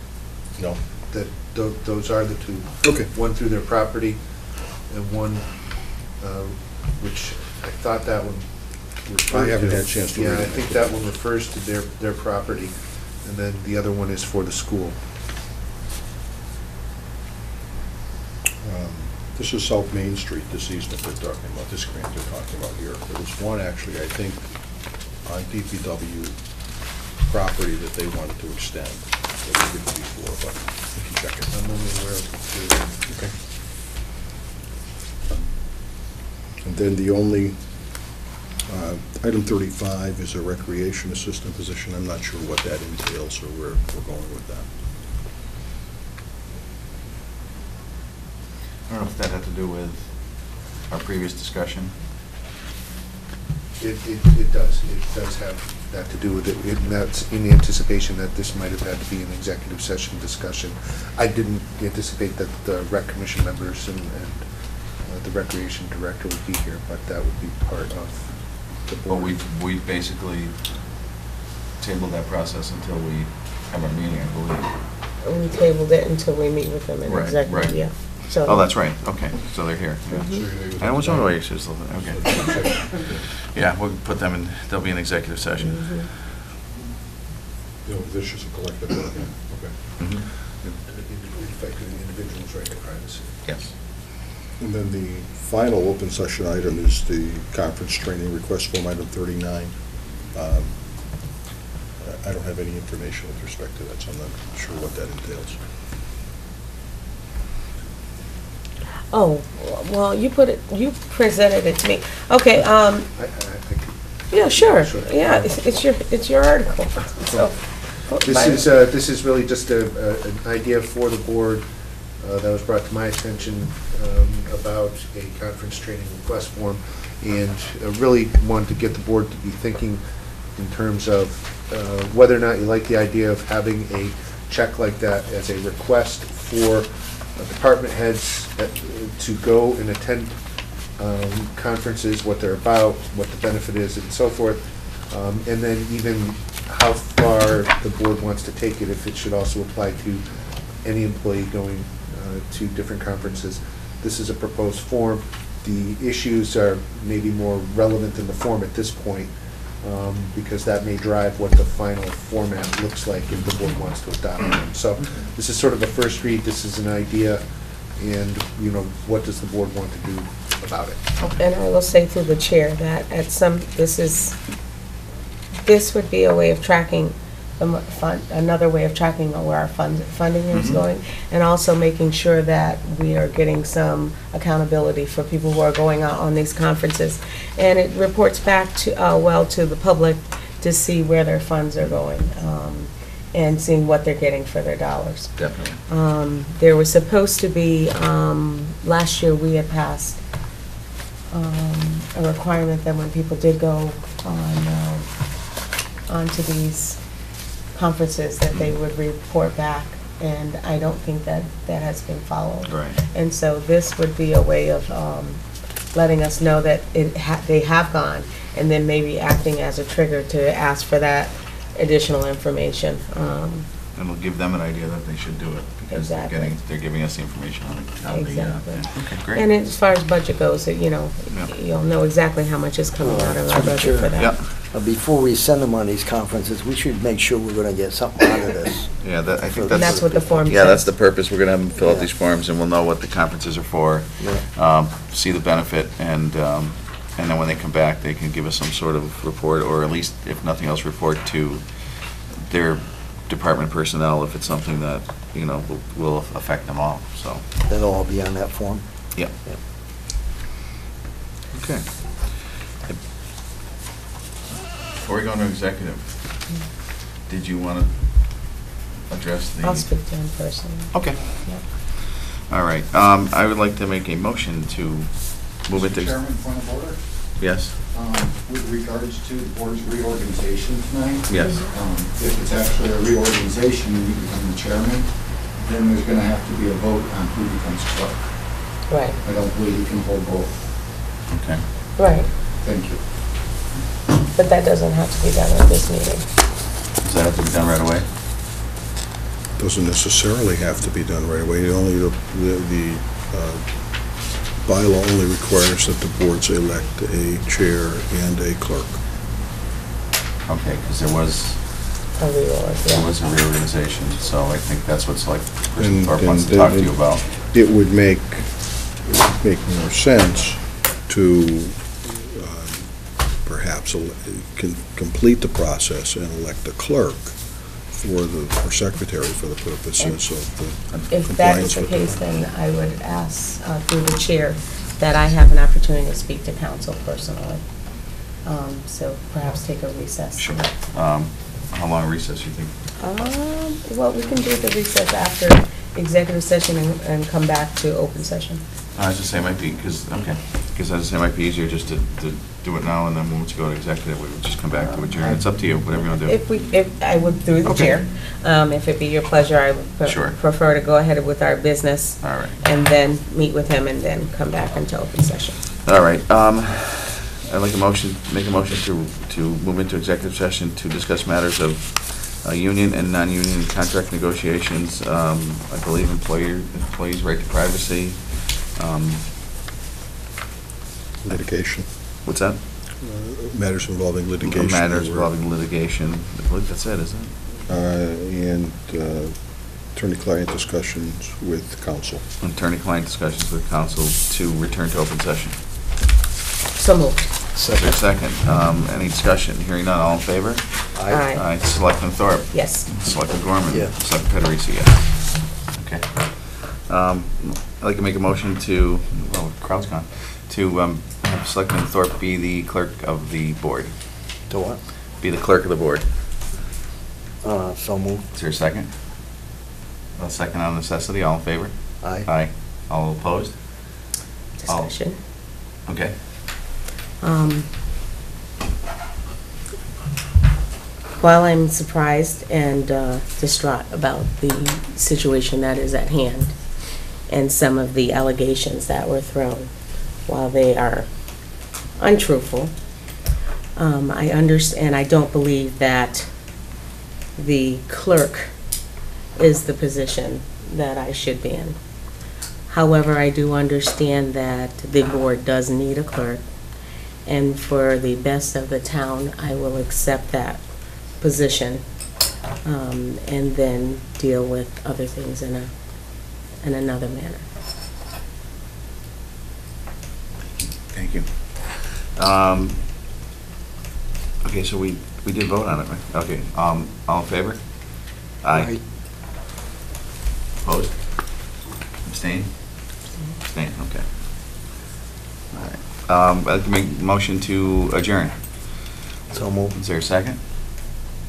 No? that those are the 2. Okay. One through their property, and one, which I thought that one referred to. I haven't had a chance to read Yeah, I it. think that one refers to their property, and then the other one is for the school. This is South Main Street, this easement they're talking about, this grant they're talking about here. There was one actually, I think, on DPW property that they wanted to extend. That we did before, but we can check it. I'm only aware of the 2. Okay. And then the only, item 35 is a recreation assistant position. I'm not sure what that entails or where we're going with that. I don't know if that had to do with our previous discussion. It does. It does have that to do with it. And that's in anticipation that this might have had to be an executive session discussion. I didn't anticipate that the rec commission members and the recreation director would be here, but that would be part of the But board. we basically tabled that process until we have our meeting, I believe. We tabled it until we meet with them in Right, executive, right. yeah. So. Oh, that's right, okay, so they're here. Yeah. Mhm. I was wondering why you said something, okay. Yeah, we'll put them in, they'll be in executive session. Mhm. No, this is a collective bargaining. Okay. Mhm. In fact, an individual's right to privacy. Yes. And then the final open session item is the conference training request form, item 39. I don't have any information with respect to that, so I'm not sure what that entails. Oh, well, you presented it to me. Okay, I could- yeah, sure, Sure. yeah, it's your article, so. This is really just an idea for the board that was brought to my attention about a conference training request form, and really wanted to get the board to be thinking in terms of whether or not you like the idea of having a check like that as a request for department heads to go and attend conferences, what they're about, what the benefit is, and so forth, and then even how far the board wants to take it, if it should also apply to any employee going to different conferences. This is a proposed form. The issues are maybe more relevant in the form at this point, because that may drive what the final format looks like if the board wants to adopt them. So this is sort of a first read, this is an idea, and, you know, what does the board want to do about it? And I will say through the chair that this would be a way of tracking another way of tracking where our funding is Mhm. going, and also making sure that we are getting some accountability for people who are going out on these conferences. And it reports back to, to the public to see where their funds are going, and seeing what they're getting for their dollars. Definitely. There was supposed to be, last year we had passed a requirement that when people did go onto these conferences, that they would report back, and I don't think that has been followed. Right. And so this would be a way of letting us know that they have gone, and then maybe acting as a trigger to ask for that additional information. And we'll give them an idea that they should do it, because Exactly. they're giving us the information on the. Exactly. Okay, great. And as far as budget goes, you know, Yeah. you'll know exactly how much is coming out of our budget for that. Yeah, Before we send them on these conferences, we should make sure we're gonna get something out of this. yeah, I think And that's what the form says. Yeah, that's the purpose. We're gonna have them fill out Yeah. these forms, and we'll know what the conferences are for, see the benefit, and then when they come back, they can give us some sort of report, or at least, if nothing else, report to their department personnel if it's something that, you know, will affect them all, so. That'll all be on that form. Yeah. Okay. Before we go into executive, did you want to address the? I'll speak to him personally. Okay. Yeah. All right. I would like to make a motion to move into. Mr. Chairman, point of order. Yes. With regards to the board's reorganization tonight. Yes. If it's actually a reorganization and you become the chairman, then there's going to have to be a vote on who becomes clerk. Right, I don't believe you can hold both. Okay. right. Thank you. But that doesn't have to be done at this meeting. Does that have to be done right away? Doesn't necessarily have to be done right away. Only the bylaw only requires that the boards elect a chair and a clerk. Okay, because there was A reorg, There yeah. was a reorganization, so I think that's what's like, Person And- Thorpe wants to and- talk to you about. It would make more sense to perhaps complete the process and elect a clerk for secretary for the purposes of the If that is compliance the with case, then I would ask through the chair that I have an opportunity to speak to council personally. So perhaps take a recess. Sure. How long recess you think? Well, we can do the recess after executive session and come back to open session. I was just saying it might be, because I was just saying it might be easier just to do it now, and then once you go to executive, we would just come back to adjourn. It's up to you, whatever you want to do. If I would, through the Okay. chair, if it be your pleasure, I would Sure. prefer to go ahead with our business. All right. And then meet with him and then come back into open session. All right, I'd like make a motion to move into executive session to discuss matters of union and non-union contract negotiations, I believe employees' right to privacy. litigation, What's that? matters involving litigation. Matters involving litigation. I believe that's it, isn't it? And attorney-client discussions with counsel. Attorney-client discussions with counsel to return to open session. So moved. Is there a second? Any discussion? Hearing none, all in favor? Aye. Aye. Selectman Thorpe? Yes. Selectman Gorman? Yeah. Selectman Federici, yes. Okay. I'd like to make a motion to, well, crowd's gone, to have Selectman Thorpe be the clerk of the board. To what? Be the clerk of the board. So moved. Is there a second? A second on necessity, all in favor? Aye. Aye. All opposed? Discussion. Okay. While I'm surprised and distraught about the situation that is at hand and some of the allegations that were thrown, while they are untruthful, I understand, I don't believe that the clerk is the position that I should be in. However, I do understand that the board does need a clerk, and for the best of the town, I will accept that position, and then deal with other things in another manner. Thank you. Okay, so we did vote on it, right? Okay, all in favor? Aye. Opposed? Abstain? Abstain, okay. All right. I'd like to make a motion to adjourn. So moved. Is there a second?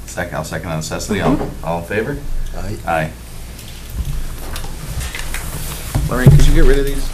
Second, I'll second on necessity. All in favor? Aye. Aye. Lorraine, could you get rid of these?